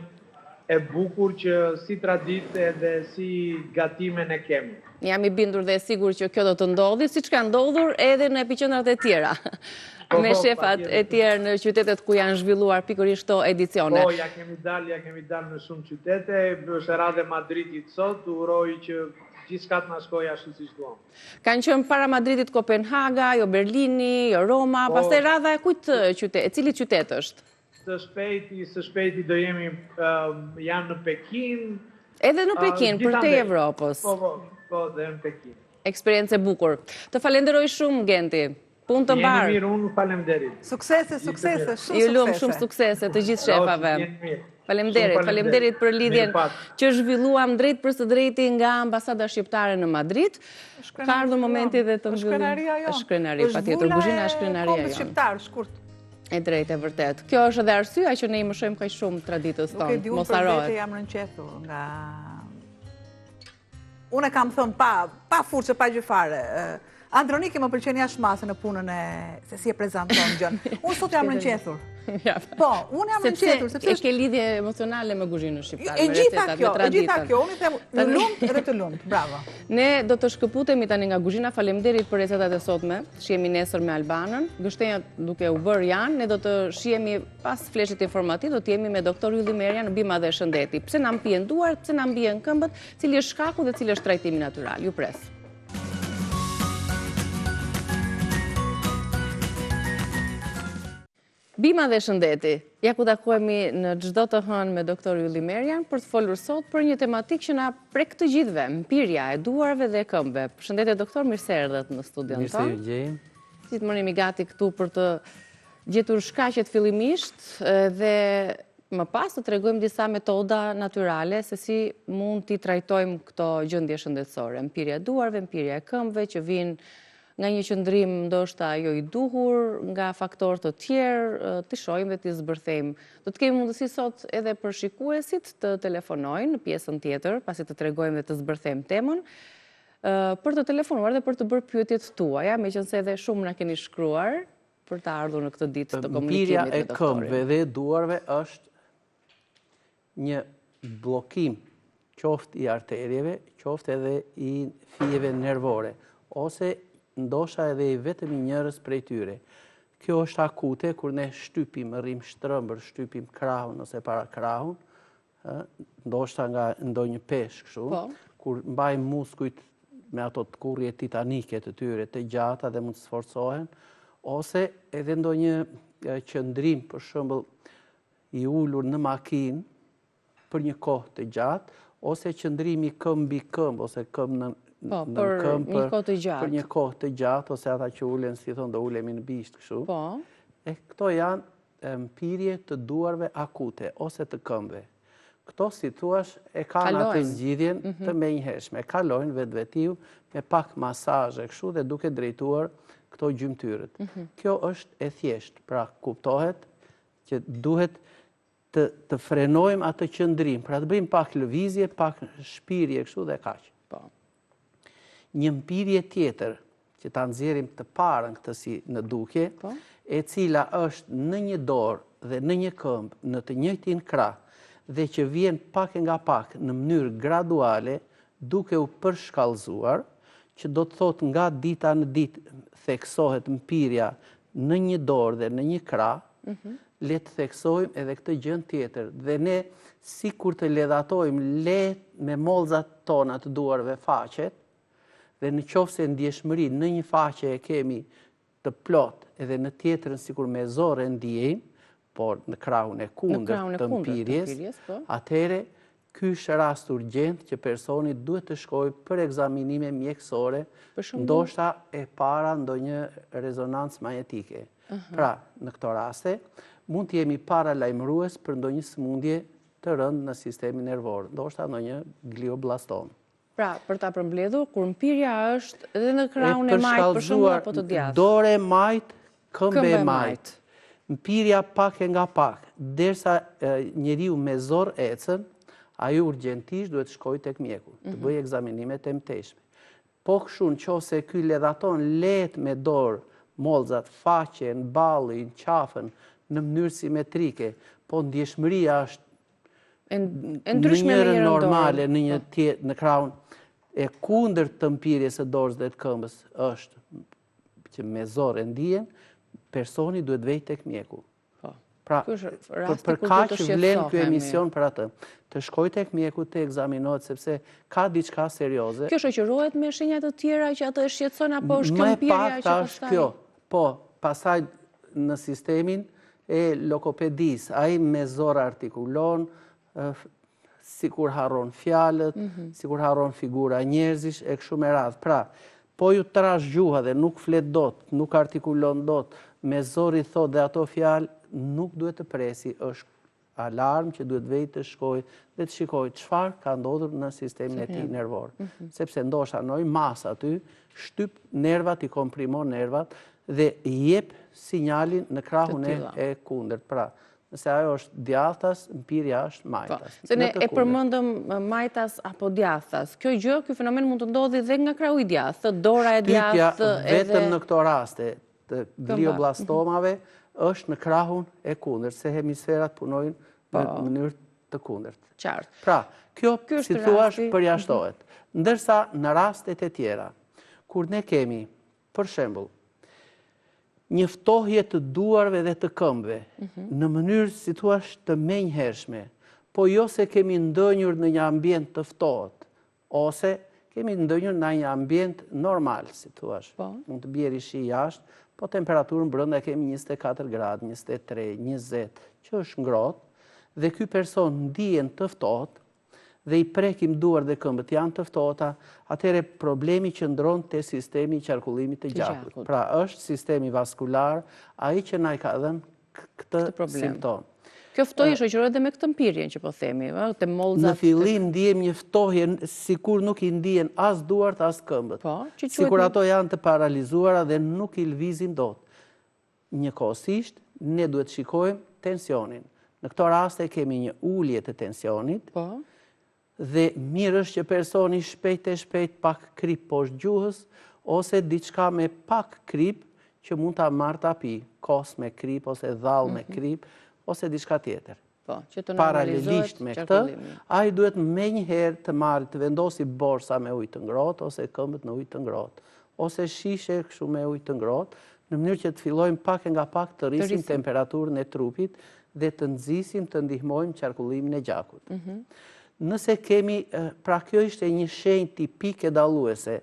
e bukur që si traditë edhe si gatimen e kemi. Jam i bindur dhe sigur që kjo do të ndodhi, siç ka ndodhur edhe në epiqendrat e tjera, me shefat e tjerë në qytetet ku janë zhvilluar pikërisht këto edicione. Po, ja kemi dalë në shumë qytete, është radhe Madridit sot, uroj që gjithçka të na shkojë ashtu siç duam. Kanë qenë para Madridit Kopenhaga, jo Berlini, jo Roma, pastaj radha e cilit qytet është? Së shpejti do jemi janë në Pekin. Edhe në Pekin, për te Evropës. Po, dhe në Pekin. Eksperiencë e bukur. Të falenderoj shumë, Genti. Punë të mbarë. Jeni mirë, unë faleminderit. Suksese, Ju lum shumë suksese të gjithë shefave. Faleminderit për lidhjen që zhvilluam drejt për së drejti nga ambasada shqiptare në Madrid. Ka ardhur momenti dhe të mbyllim. Shkrenari, patjetër, kuzhina është shkrenaria jonë. Shqiptar, shkurt. E drejtë, e vërtet. Kjo është edhe arsyeja që ne i mësojmë kaq shumë traditës tonë. Mos harrohet. Unë jam rënqethur nga... Unë kam thënë pa furçe, pa gjë fare. Androniki më pëlqen jashtë masë në punën e se si e prezanton gjën. Unë sot jam rënqethur. Po, unë jam rënqethur. Sepse e ke lidhje emocionale me kuzhinën shqiptare, me recetat, me gjitha kjo. Unë i them në lumt edhe të lumt. Bravo. Ne do të shkëputemi tani nga kuzhina. Faleminderit për recetat e sotme. Shihemi nesër me Albanën. Gështenjat duke u bërë janë. Ne do të shihemi pas fleshit informativ, do të jemi me doktor Ylli Merja në Bima dhe Shëndeti. Pse na mbien duart, pse na mbien këmbët, cili është shkaku dhe cili është trajtimi natyral. Ju pres. Bima dhe Shëndeti, ja ku takohemi në çdo të hënë me doktor Ylli Merjan për të folur sot për një tematikë që na prek të gjithëve, mpirja e duarve dhe e këmbëve. Përshëndetje doktor, mirë se erdhët në studion tonë. Mirë se ju gjej. Gjithmonë jemi gati këtu për të gjetur shkaqet fillimisht dhe më pas të tregojmë disa metoda natyrale se si mund t'i trajtojmë këto gjendje shëndetësore, mpirja e duarve, mpirja e këmbëve që vijnë nga një qëndrim ndoshta jo i duhur, nga faktorë të tjerë, të shohim dhe të zbërthejmë. Do të kemi mundësi sot edhe për shikuesit të telefonojnë në pjesën tjetër, pasi të tregojmë dhe të zbërthejmë temën, për të telefonuar dhe për të bërë pyetjet tuaja, meqense edhe shumë na keni shkruar për të ardhur në këtë ditë të komunikimit me doktorin. Mpirja e këmbëve dhe duarve është një bllokim qoftë i arterieve, qoftë edhe i fijeve nervore, ose ndoshta edhe vetëm i njërës prej tyre. Kjo është akute kur ne shtypim, rrim shtrëmbër, shtypim krahun ose para krahun, ndoshta nga ndonjë peshë kështu, kur mbajmë muskujt me ato të kurrje titanike të tyre të gjata dhe mund të sforcohen, ose edhe ndonjë qëndrim, për shembull, i ulur në makinë për një kohë të gjatë, ose qëndrimi këmbë mbi këmbë ose këmbë në këmbë për një kohë të gjatë, ose ata që ulen, si thonë, do ulemi në bishtë kështu. Këto janë mpirje të duarve akute, ose të këmbëve. Këto, si thuash, e kanë atë zgjidhjen të menjëhershme. Kalojnë vetvetiu me pak masazhe kështu dhe duke drejtuar këto gjymtyrët. Kjo është e thjeshtë, pra kuptohet që duhet të frenojmë atë qëndrim, pra të bëjmë pak lëvizje, pak shpirje kështu dhe kaq. Një mpirje tjetër, që ta nxjerrim të parën këtë si në dukje, e cila është në një dorë dhe në një këmbë, në të njëjtin krah, dhe që vjen pak nga pak në mënyrë graduale, duke u përshkallëzuar, që do të thotë nga dita në ditë theksohet mpirja në një dorë dhe në një krah, le të theksojmë edhe këtë gjën tjetër. Dhe ne, si kur të ledhatojmë lehtë me mollzat tona të duarve faqet, dhe në qoftë se ndjeshmëri në një faqe e kemi të plot, edhe në tjetrën sikur me zor e ndjejmë, por në krahun e kundërt të mpirjes, atëherë ky është rast urgjent që personi duhet të shkojë për ekzaminime mjekësore, ndoshta e para ndonjë rezonancë magnetike. Pra, në këto raste, mund të jemi paralajmërues për ndonjë sëmundje të rëndë në sistemin nervor, ndoshta ndonjë glioblastom. Pra, për ta përmbledhur, kur mpirja është edhe në krahun e majt, për shembull, apo të djathtë. Dore e majt, këmbë e majt. Mpirja pak e nga pak, derisa njeriu me zor ecën, ai urgjentisht duhet shkojë tek mjeku, të bëjë ekzaminime të mëtejshme. Po kështu nëse ky ledhaton lehtë me dorë mollzat, faqen, ballin, qafën në mënyrë simetrike, po ndjeshmëria është në njërën normale, në krahun e kundërt të mpirjes së dorës dhe të këmbës është që me zor e ndihen, personi duhet vej tek mjeku. Pra, për kaq vlen ky emision për atë. Të shkoj tek mjeku të ekzaminohet sepse ka diçka serioze. Kjo shoqërohet me shenja të tjera që ato e shqetëson apo është kjo mpirja që pastaj? Kjo. Po, pastaj në sistemin e lokopedisë, ai me zor artikulon, sikur harron fjalët, sikur harron figura njerëzish e kështu me radhë. Pra, po ju trash gjuha dhe nuk flet dot, nuk artikulon dot, me zori thot dhe ato fjalë, nuk duhet të presi, është alarm që duhet vetë të shkoj dhe të shikoj çfarë ka ndodhur në sistemin e tij nervor. Sepse ndoshta në mas aty shtyp nervat, i komprimon nervat dhe jep sinjalin në krahun e kundërt. Pra, nëse ajo është djathtas, mpirja është majtas. Se ne e përmendëm majtas apo djathtas. Kjo gjë, ky fenomen mund të ndodhi dhe nga krahu i djathtë, dora e djathtë edhe vetëm në këto raste të glioblastomave është në krahun e kundërt, se hemisferat punojnë në mënyrë të kundërt. Qartë. Pra, kjo si thua përjashtohet. Ndërsa në rastet e tjera, kur ne kemi, për shembull, një ftohje të duarve dhe të këmbëve, në mënyrë si thua të menjëhershme, po jo se kemi ndënjur në një ambient të ftohtë, ose kemi ndënjur në një ambient normal, si thua. Mund të bjerë shi jashtë, po temperaturën brenda kemi 24 gradë, 23, 20, që është ngrohtë, dhe ky person ndihen të ftohtë dhe i prekim duar dhe këmbët janë të ftohta, atëherë problemi qëndron te sistemi i qarkullimit të gjakut. Pra është sistemi vaskular ai që na i ka dhënë këtë simptom. Kjo ftohje shoqërohet edhe me këtë mpirjen që po themi, te mollzat. Në fillim ndihem një ftohje sikur nuk i ndihen as duart as këmbët. Sikur ato janë të paralizuara dhe nuk i lvizin dot. Njëkohësisht ne duhet shikojmë tensionin. Në këto raste kemi një ulje të tensionit. Dhe mirë është që personi shpejt e shpejt pak krip poshtë gjuhës, ose diçka me pak krip që mund ta marrë ta pi, kos me krip ose dhall me krip, ose diçka tjetër. Paralelisht me këtë, ai duhet menjëherë të marrë të vendosi borsa me ujë të ngrohtë ose këmbët në ujë të ngrohtë, ose shishe kështu me ujë të ngrohtë, në mënyrë që të fillojmë pak nga pak të rrisim temperaturën e trupit dhe të nxisim të ndihmojmë qarkullimin e gjakut. Nëse kemi, pra kjo ishte një shenjë tipike dalluese,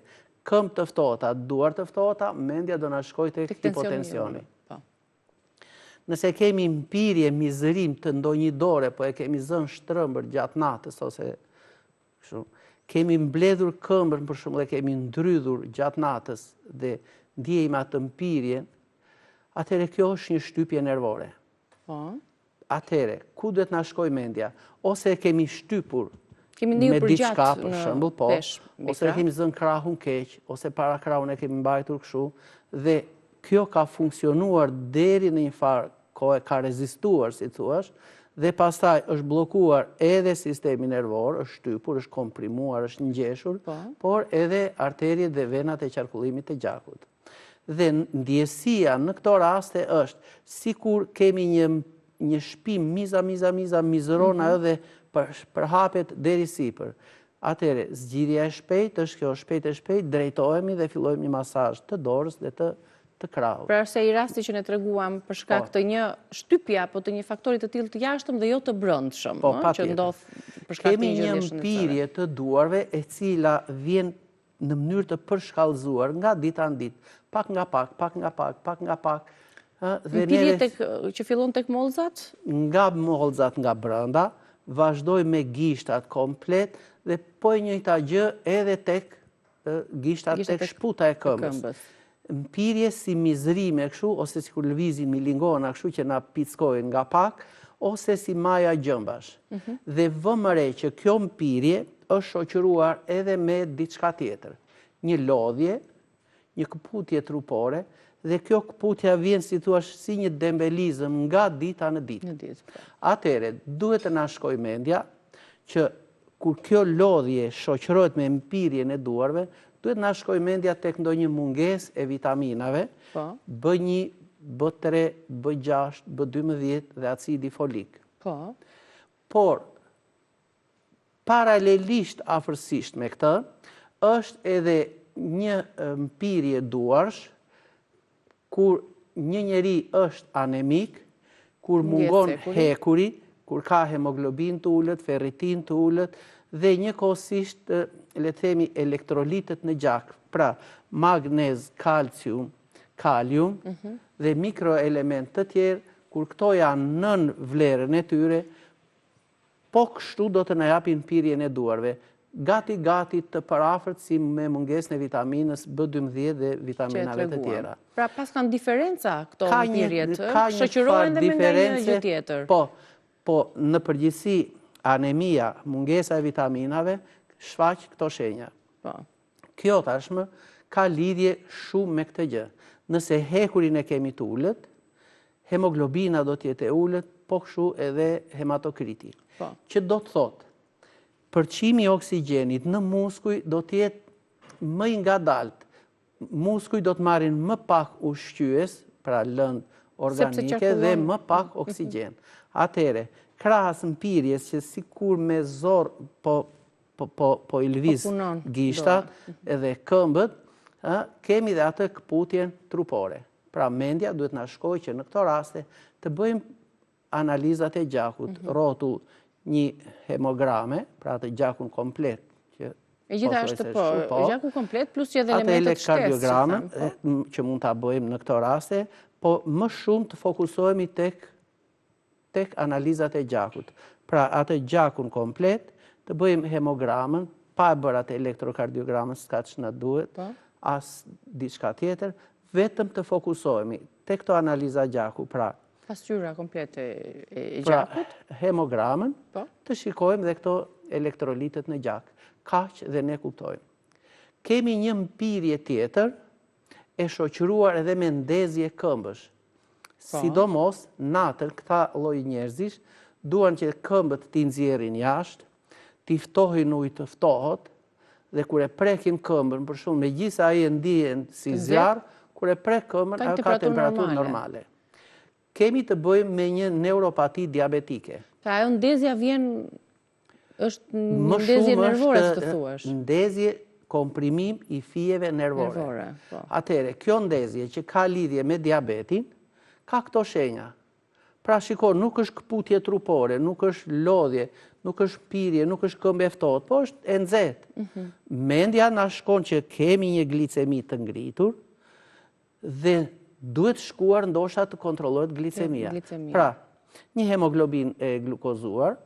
këmbë të ftohta, duar të ftohta, mendja do na shkojë tek hipotensioni. Nëse kemi mpirje, mizërim të ndonjë dore, po e kemi zënë shtrëmbër gjatë natës, ose kemi mbledhur këmbën, për shembull, e kemi ndrydhur gjatë natës dhe ndjejmë atë mpirjen, atëherë kjo është një shtypje nervore. Atëherë, ku duhet na shkojë mendja? Ose e kemi shtypur me diçka, për shembull, ose e kemi zënë krahun keq, ose para krahun e kemi mbajtur kështu, dhe kjo ka funksionuar deri në një farë kohë, ka rezistuar, si thuash, dhe pastaj është bllokuar edhe sistemi nervor, është shtypur, është komprimuar, është ngjeshur, por edhe arteriet dhe venat e qarkullimit të gjakut. Dhe ndjesia në këto raste është sikur kemi një shpim mizëron ajo dhe përhapet deri sipër. Atëherë, zgjidhja e shpejtë është kjo, shpejt e shpejt drejtohemi dhe fillojmë një masazh të dorës dhe të krahut. Pra është ai rasti që ne treguam për shkak të një shtypje apo të një faktori të tillë të jashtëm dhe jo të brendshëm, që ndodh për shkak të një gjendje shëndetësore. Kemi një mpirje të duarve e cila vjen në mënyrë të përshkallëzuar nga dita në ditë, pak nga pak, pak nga pak, pak nga pak. Mpirje që fillon tek mollzat? Nga mollzat nga brenda, vazhdoi me gishtat komplet dhe po e njëjta gjë edhe tek gishtat tek shputa e këmbës. Mpirje si mizrime kështu, ose si kur lëvizin milingona kështu që na pickojnë nga pak, ose si maja gjëmbash. Dhe vëmë re që kjo mpirje është shoqëruar edhe me diçka tjetër. Një lodhje, një këputje trupore, dhe kjo këputja vjen si thua si një dembelizëm nga dita në ditë. Atëherë, duhet të na shkojë mendja që kur kjo lodhje shoqërohet me mpirjen e duarve, duhet na shkojë mendja tek ndonjë mungesë e vitaminave, B1, B3, B6, B12 dhe acidi folik. Por, paralelisht afërsisht me këtë, është edhe një mpirje duarsh, kur një njeri është anemik, kur mungon hekuri, kur ka hemoglobin të ullët, ferritin të ullët, dhe njëkohësisht, le të themi, elektrolitët në gjak, pra magnez, kalcium, kalium dhe mikroelement të tjerë, kur këto janë nën vlerën e tyre, po kështu do të na japin mpirjen e duarve. gati të parafërt si me mungesën e vitaminës B12 dhe vitaminave të tjera. Pra pas kanë diferenca këto pirjet, ka një shoqërohen dhe me një gjë tjetër. Po, në përgjithësi, anemia, mungesa e vitaminave, shfaq këto shenja. Kjo tashmë ka lidhje shumë me këtë gjë. Nëse hekurin e kemi të ullët, hemoglobina do t'jetë e ullët, po kështu edhe hematokriti. Që do të thotë, përqimi i oksigjenit në muskuj do t'jetë më i ngadalt. Muskuj do të marrin më pak ushqyes, pra lëndë organike dhe më pak oksigjen. Atere, krahas mpirjes që sikur me zor po i lëviz gishtat edhe këmbët, kemi dhe atë këputjen trupore. Pra mendja duhet na shkojë që në këto raste të bëjmë analizat e gjakut, rotu një hemograme, pra atë gjakun komplet. E gjithashtu gjakun komplet plus që edhe elementet shtesë. Atë elektrokardiograme që mund ta bëjmë në këto raste, po më shumë të fokusohemi tek analizat e gjakut. Pra atë gjakun komplet të bëjmë hemogramën, pa e bërë atë elektrokardiogramën s'ka që në duhet, as diçka tjetër, vetëm të fokusohemi te këto analiza gjaku, pra pasqyra komplet e gjakut, hemogramën, të shikojmë dhe këto elektrolitet në gjak. Kaq dhe ne kuptojmë. Kemi një mpirje tjetër e shoqëruar edhe me ndezje këmbësh. Sidomos natën këta lloj njerëzish duan që këmbët t'i nxjerrin jashtë, t'i ftohin ujë të ftohët, dhe kur e prekin këmbën, për shumë, megjithëse ai e ndihen si zjarr, kur e prek këmbën, ajo ka temperaturë normale. Kemi të bëjmë me një neuropati diabetike. Pra ajo ndezja vjen, është ndezje nervore, të thuash. Ndezje komprimim i fijeve nervore. Atere, kjo ndezje që ka lidhje me diabetin, ka këto shenja. Pra shiko, nuk është këputje trupore, nuk është lodhje, nuk është pirje, nuk është këmbë e ftohtë, po është e nxehtë. Mendja na shkon që kemi një glicemi të ngritur dhe duhet shkuar ndoshta të kontrollohet glicemia. Pra, një hemoglobin e glukozuar,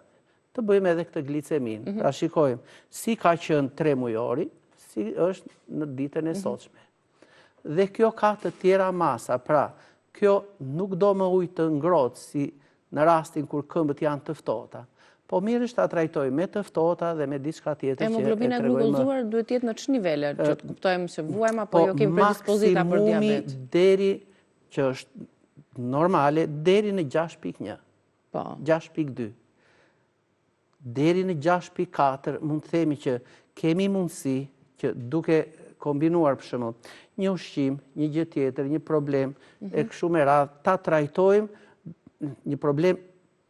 të bëjmë edhe këtë glicemin. Pra shikojmë si ka qenë 3 mujori, si është në ditën e sotshme. Dhe kjo ka të tjera masa, pra kjo nuk do më ujë të ngrohtë si në rastin kur këmbët janë të ftohta. Po mirë është ta trajtojmë me të ftohta dhe me diçka tjetër që e tregojmë. Hemoglobina glukozuar duhet jetë në ç'është nivele, që të kuptojmë se vuajmë apo jo kemi predispozita për diabet. Deri që është normale deri në 6.1. 6.2. Deri në 6.4 mund të themi që kemi mundësi që duke kombinuar për shembull një ushqim, një gjë tjetër, një problem e kështu me radhë, ta trajtojmë një problem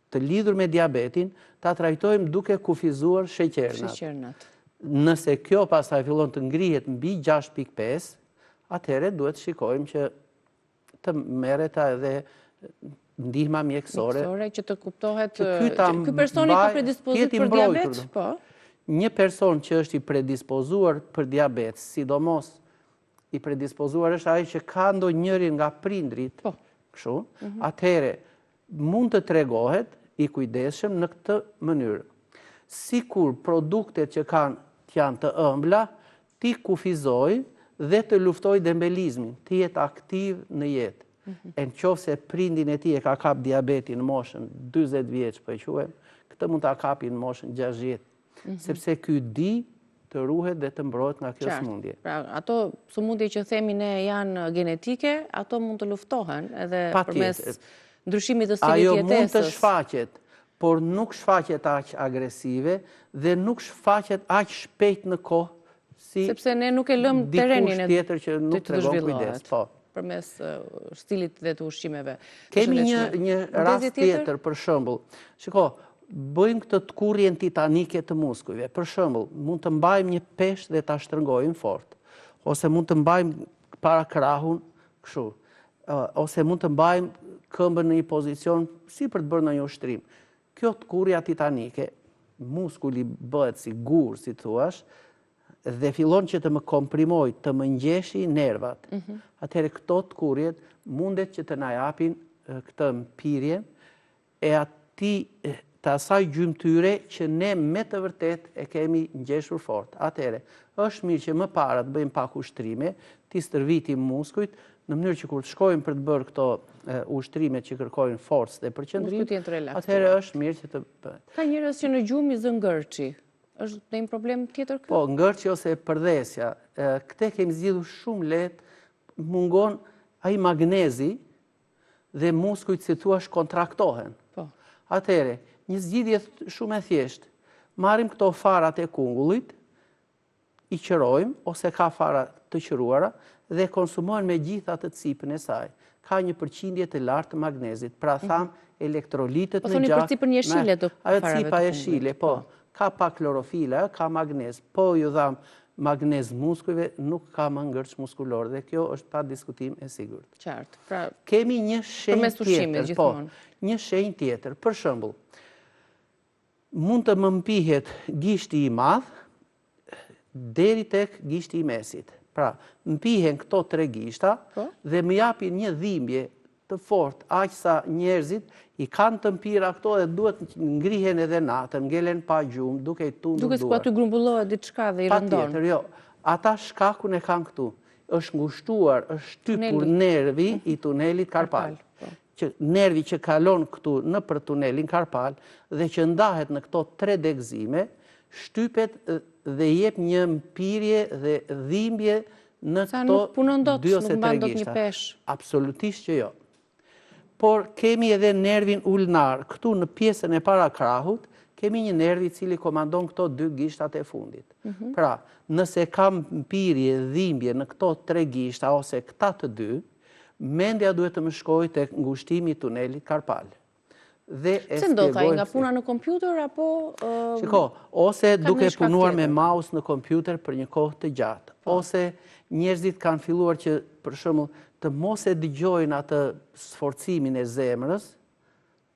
të lidhur me diabetin, ta trajtojmë duke kufizuar sheqernat. Nëse kjo pastaj fillon të ngrihet mbi 6.5, atëherë duhet shikojmë që të merret edhe ndihma mjekësore. Që të kuptohet ky personi ka predispozit për diabet? Po. Një person që është i predispozuar për diabet, sidomos i predispozuar është ai që ka ndonjërin nga prindrit, kështu, atëherë mund të tregohet i kujdesshëm në këtë mënyrë. Sikur produktet që janë të ëmbla, ti kufizoj dhe të luftoj dembelizmin, ti jetë aktiv në jetë. E nëse prindin e ti e ka kap diabetin në moshën 40 vjeç, po e quajmë, këtë mund ta kapi në moshën 60, sepse ky di të ruhet dhe të mbrohet nga kjo sëmundje. Pra, ato sëmundje që themi ne janë genetike, ato mund të luftohen edhe përmes ndryshimit të stilit jetesës. Ajo mund të shfaqet, por nuk shfaqet aq agresive dhe nuk shfaqet aq shpejt në kohë si sepse ne nuk e lëm terrenin dikush tjetër që nuk tregon kujdes. Po. Përmes stilit dhe të ushqimeve. Kemi një rast tjetër, për shembull. Shiko, bëjmë këtë tkurrjen titanike të muskujve. Për shembull, mund të mbajmë një peshë dhe ta shtrëngojmë fort, ose mund të mbajmë para krahun kështu, ose mund të mbajmë këmbën në një pozicion si për të bërë ndonjë ushtrim. Kjo tkurrja titanike, muskuli bëhet si gur, si thuash, dhe fillon që të më komprimoj, të më ngjeshi nervat. Atëherë këto tkurrjet mundet që të na japin këtë mpirje e të asaj gjymtyre që ne me të vërtet e kemi ngjeshur fort. Atëherë, është mirë që më para të bëjmë pak ushtrime, të stërvitim muskujt, në mënyrë që kur të shkojmë për të bërë këto ushtrime që kërkojnë forcë dhe përqendrim, atëherë është mirë që të bëhet. Ka njerëz që në gjumë i zë ngërçi. Është ndonjë problem tjetër këtu? Po, ngërçi ose përdhesja, këte kemi zgjidhur shumë lehtë, mungon ai magnezi dhe muskujt si thua kontraktohen. Po. Atëherë, një zgjidhje shumë e thjeshtë. Marrim këto farat e kungullit, i qërojmë ose ka fara të qëruara dhe konsumohen me gjitha të cipën e saj. Ka një përqindje të lartë të magnezit. Pra tham elektrolitët në gjak. Po thoni për cipën jeshile të farave të kungullit. Ajo cipa jeshile, po. Ka pak klorofila, ka magnez. Po ju dham magnez muskujve, nuk ka më ngërç muskulor dhe kjo është pa diskutim e sigurt. Qartë. Pra, kemi një shenjë tjetër. Po, një shenjë tjetër. Për shembull, mund të më mpihet gishti i madh deri tek gishti i mesit. Pra, mpihen këto 3 gishta dhe më japin një dhimbje të fort, aq sa njerëzit i kanë të mpira këto dhe duhet ngrihen edhe natën, ngelen pa gjumë, duke i tundur duar. Duke s'ku aty grumbullohet diçka dhe i rëndon. Patjetër, jo. Ata shkakun e kanë këtu. Është ngushtuar, është shtypur nervi i tunelit karpal. Nervi që kalon këtu në për tunelin karpal dhe që ndahet në këto 3 degëzime, shtypet dhe jep një mpirje dhe dhimbje në këto 2 ose 3 gishta. Absolutisht që jo. Por kemi edhe nervin ulnar. Këtu në pjesën e para krahut, kemi një nervi cili komandon këto 2 gishtat e fundit. Pra, nëse kam mpirje, dhimbje në këto 3 gishta ose këta të 2, mendja duhet të më shkojë tek ngushtimi i tunelit karpal. Se ndodh ai nga puna në kompjuter apo Shiko, ose duke punuar me mouse në kompjuter për një kohë të gjatë, ose njerëzit kanë filluar që për shembull të mos e dëgjojnë atë sforcimin e zemrës,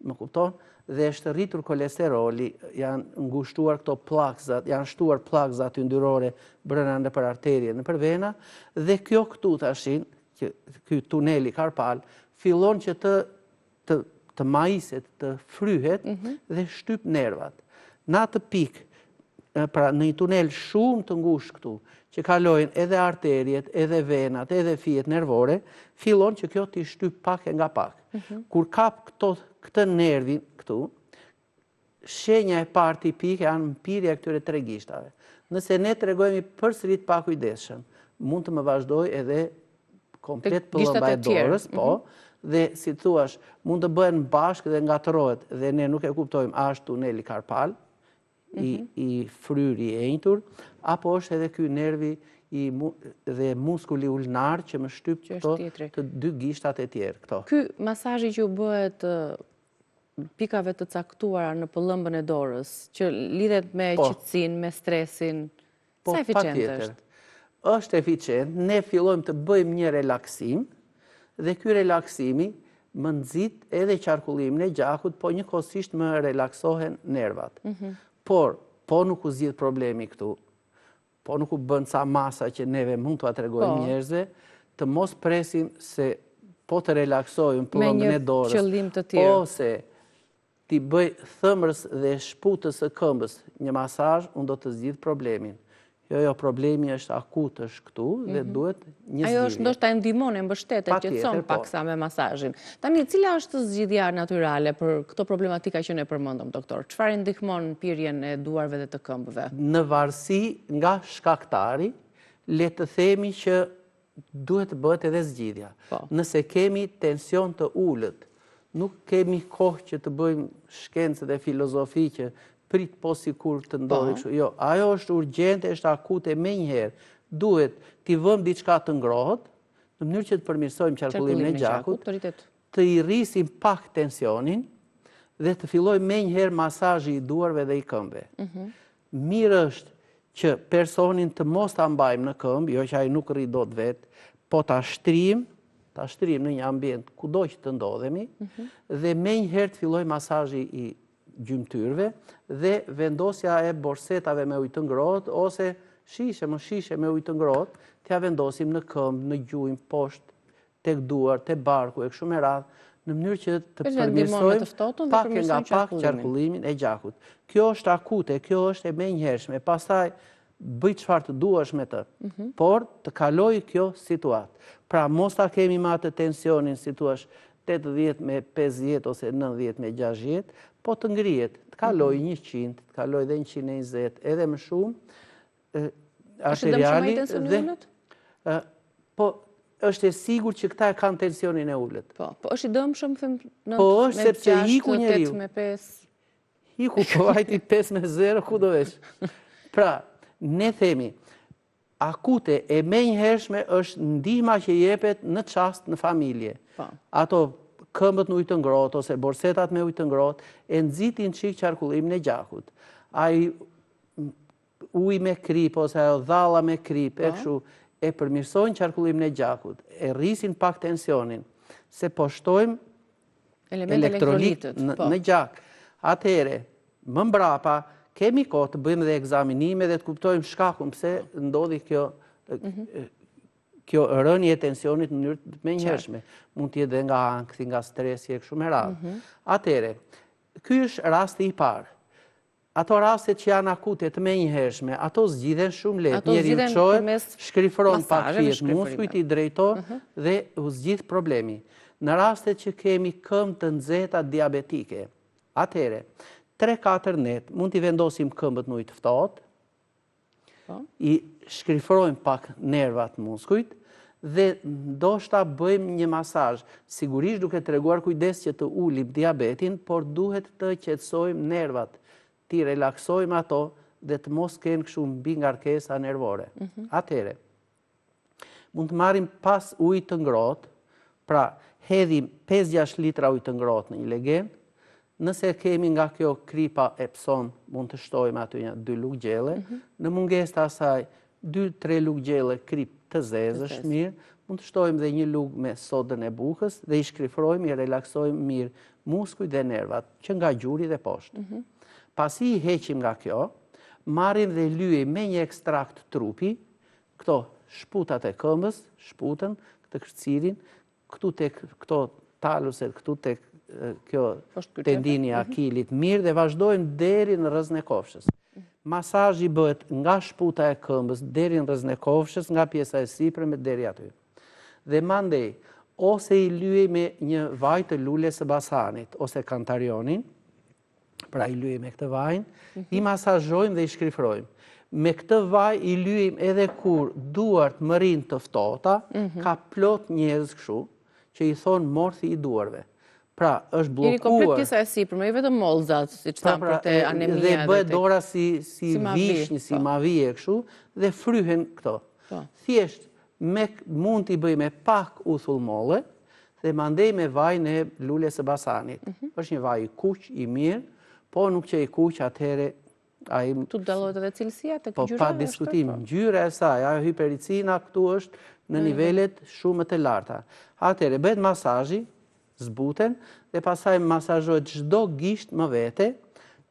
më kupton, dhe është rritur kolesteroli, janë ngushtuar këto pllakzat, janë shtuar pllakzat yndyrore brenda nëpër arterie, nëpër vena, dhe kjo këtu tashin, ky tuneli karpal fillon që të maiset, të fryhet dhe shtyp nervat. Në atë pikë, pra në një tunel shumë të ngushtë këtu, që kalojnë edhe arteriet, edhe venat, edhe fijet nervore, fillon që kjo t'i shtyp pak e nga pak. Kur kap këtë nervin këtu, shenja e parë tipike janë mpirja këtyre 3 gishtave. Nëse ne tregojmë përsërit pa kujdesshëm, mund të më vazhdoj edhe komplet pëllëmba e dorës, po, dhe si thuash, mund të bëhen bashkë dhe ngatërohet dhe ne nuk e kuptojmë a është tuneli karpal, i fryri e njëtur, apo është edhe ky nervi dhe muskuli ulnar që më shtyp këto të 2 gishtat e tjerë. Ky masazhi që u bëhet pikave të caktuara në pëllëmbën e dorës, që lidhet me qetësinë, me stresin, sa eficient është? Është eficient, ne fillojmë të bëjmë një relaksim, dhe ky relaksimi më nxit edhe qarkullimin e gjakut, po njëkohësisht më relaksohen nervat. Por, po nuk u zgjidh problemi këtu, po nuk u bën ca masa që neve mund t'ua tregojmë njerëzve, të mos presim se po të relaksojmë pëllëmbën e dorës, ose t'i bëj thëmrës dhe shputës së këmbës një masazh, unë do të zgjidh problemin. Jo, problemi është akut, është këtu dhe duhet një zgjidhje. Ajo është ndoshta e ndihmon, e mbështet, e qetëson paksa me masazhin. Tani, cila është zgjidhja natyrale për këto problematika që ne përmendëm, doktor? Çfarë ndihmon pirjen e duarve dhe të këmbëve? Në varësi nga shkaktari, le të themi që duhet të bëhet edhe zgjidhja. Nëse kemi tension të ulët, nuk kemi kohë që të bëjmë shkencë dhe filozofi që prit po sikur të ndodhi kështu. Jo, ajo është urgjente, është akute menjëherë. Duhet t'i vëmë diçka të ngrohët, në mënyrë që të përmirësojmë qarkullimin e gjakut, të i rrisim pak tensionin dhe të fillojmë menjëherë masazhi i duarve dhe i këmbëve. Mirë është që personin të mos ta mbajmë në këmbë, jo që ai nuk rri dot vetë, po ta shtrim në një ambient kudo që të ndodhemi dhe menjëherë të fillojë masazhi i gjymtyrve dhe vendosja e borsetave me ujë të ngrohtë ose shishe me ujë të ngrohtë, t'ja vendosim në këmbë, në gjujmë, poshtë, tek duar, te barku e kështu me radhë, në mënyrë që të ndihmon me të përmirësojmë ftotën dhe pak e nga përmirësojmë pak qarkullimin e gjakut. Kjo është akute, kjo është e menjëhershme, pastaj bëj çfarë të duash me të, por të kaloj kjo situatë. Pra mos ta kemi më atë tensionin si thua 80 me 50 ose 90 me 60, po të ngrihet, të kaloj 100, të kaloj dhe 120, edhe më shumë. Është dëmshëm ai tensioni ulët? Po është e sigurt që këta e kanë tensionin e ulët. Po është i dëmshëm them në po është sepse iku njeriu. 8 me 5. Iku po vajti 5 me 0 ku do vesh. Pra, ne themi akute e menjëhershme është ndihma që jepet në çast në familje. Ato këmbët në ujë të ngrohtë ose borsetat me ujë të ngrohtë e nxitin çik qarkullimin e gjakut. Ai ujë me krip ose ajo dhalla me krip, e kështu e përmirësojnë qarkullimin e gjakut, e rrisin pak tensionin, se po shtojmë elektrolitët në gjak. Atëhere, më mbrapa, kemi kohë të bëjmë dhe ekzaminime dhe të kuptojmë shkakun pse ndodhi kjo rënje e tensionit në mënyrë të menjëhershme. Mund të jetë dhe nga ankthi, nga stresi e kështu me radhë. Atëhere, ky është rasti i parë. Ato rastet që janë akute të menjëhershme, ato zgjidhen shumë lehtë. Njeriu çohet, shkrifron pak fjet muskujt, i drejton dhe u zgjidh problemi. Në rastet që kemi këmbë të nxehta diabetike, atëhere 3-4 net mund t'i vendosim këmbët në ujë të ftohtë, i shkrifrojmë pak nervat muskujt dhe ndoshta bëjmë një masazh, sigurisht duke treguar kujdes që të ulim diabetin, por duhet të qetësojmë nervat, ti relaksojmë ato dhe të mos kenë kështu mbi ngarkesa nervore. Atëhere, mund të marrim pas ujë të ngrohtë, pra hedhim 5-6 litra ujë të ngrohtë në një legen, nëse kemi nga kjo kripa Epsom, mund të shtojmë aty 2 lugë gjelle, në mungesë të asaj 2-3 lugë gjelle krip të zezë është mirë, mund të shtojmë dhe 1 lugë me sodën e bukës dhe i shkrifrojmë, i relaksojmë mirë muskujt dhe nervat, që nga gjuri dhe poshtë. Pasi i heqim nga kjo, marrim dhe lyejmë me një ekstrakt trupi, këto shputat e këmbës, shputën, këtë kërcirin, këtu tek këto taluset, këtu tek kjo tendini akilit mirë dhe vazhdojmë deri në rrezën e kofshës. Masazhi bëhet nga shputa e këmbës deri në rrezën e kofshës, nga pjesa e sipërme deri aty. Dhe mandej, ose i lyej me një vaj të lulës së basanit, ose kantarionin, pra i lyejmë me këtë vajin, i masazhojmë dhe i shkrifrojmë. Me këtë vaj i lyejmë edhe kur duart më rinë të ftohta, ka plot njerëz kështu, që i thonë morthi i duarve. Pra, është bllokuar. Jeni komplet pjesa e sipërme, jo vetëm mollzat, siç thamë për te anemia dhe bëhet dora si vishnjë, si mavije kështu, dhe fryhen këto. Thjesht mund t'i bëj me pak uthull molle dhe mandej me vajin e lulës së basanit. Është një vaj i kuq, i mirë, po nuk që i kuq atëhere tu dallohet edhe cilësia tek gjyra. Po pa diskutim, ngjyra e saj, ajo hipericina këtu është në nivelet shumë të larta. Atëhere bëhet masazhi, zbuten dhe pastaj masazhohet çdo gisht më vete,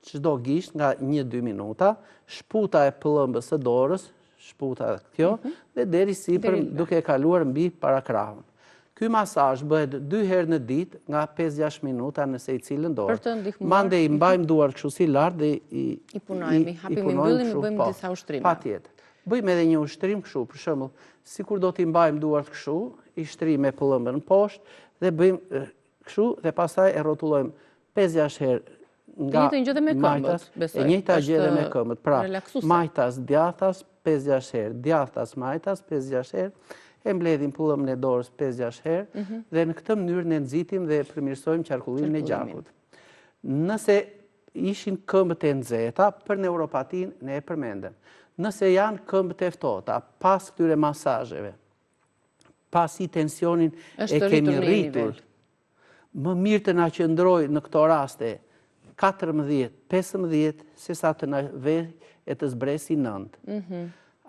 çdo gisht nga 1-2 minuta, shputa e pëllëmbës së dorës, shputa kjo, dhe deri sipër duke kaluar mbi parakrahun. Ky masazh bëhet 2 herë në ditë nga 5-6 minuta nëse i cilën dorë. Për të ndihmuar. Mandej i mbajmë duart kështu si lart dhe i punojmë, hapim i mbyllim, bëjmë disa ushtrime. Patjetër. Bëjmë edhe një ushtrim kështu, për shembull, sikur do t'i mbajmë duart kështu, i shtrim me pëllëmbën poshtë dhe bëjmë kështu dhe pastaj e rrotullojmë 5-6 herë nga majtas. E njëjta gjë edhe me këmbët. Pra, majtas, djathtas, 5-6 herë, djathtas, majtas, 5-6 herë. E mbledhim pëllëmën e dorës 5-6 herë dhe në këtë mënyrë ne nxitim dhe përmirësojmë qarkullimin e gjakut. Nëse ishin këmbët e nxehta, për neuropatin ne e përmendëm. Nëse janë këmbët e ftohta, pas këtyre masazheve, pasi tensionin e kemi rritur, më mirë të na qëndroj në këto raste 14-15 sesa të na vej e të zbresi 9.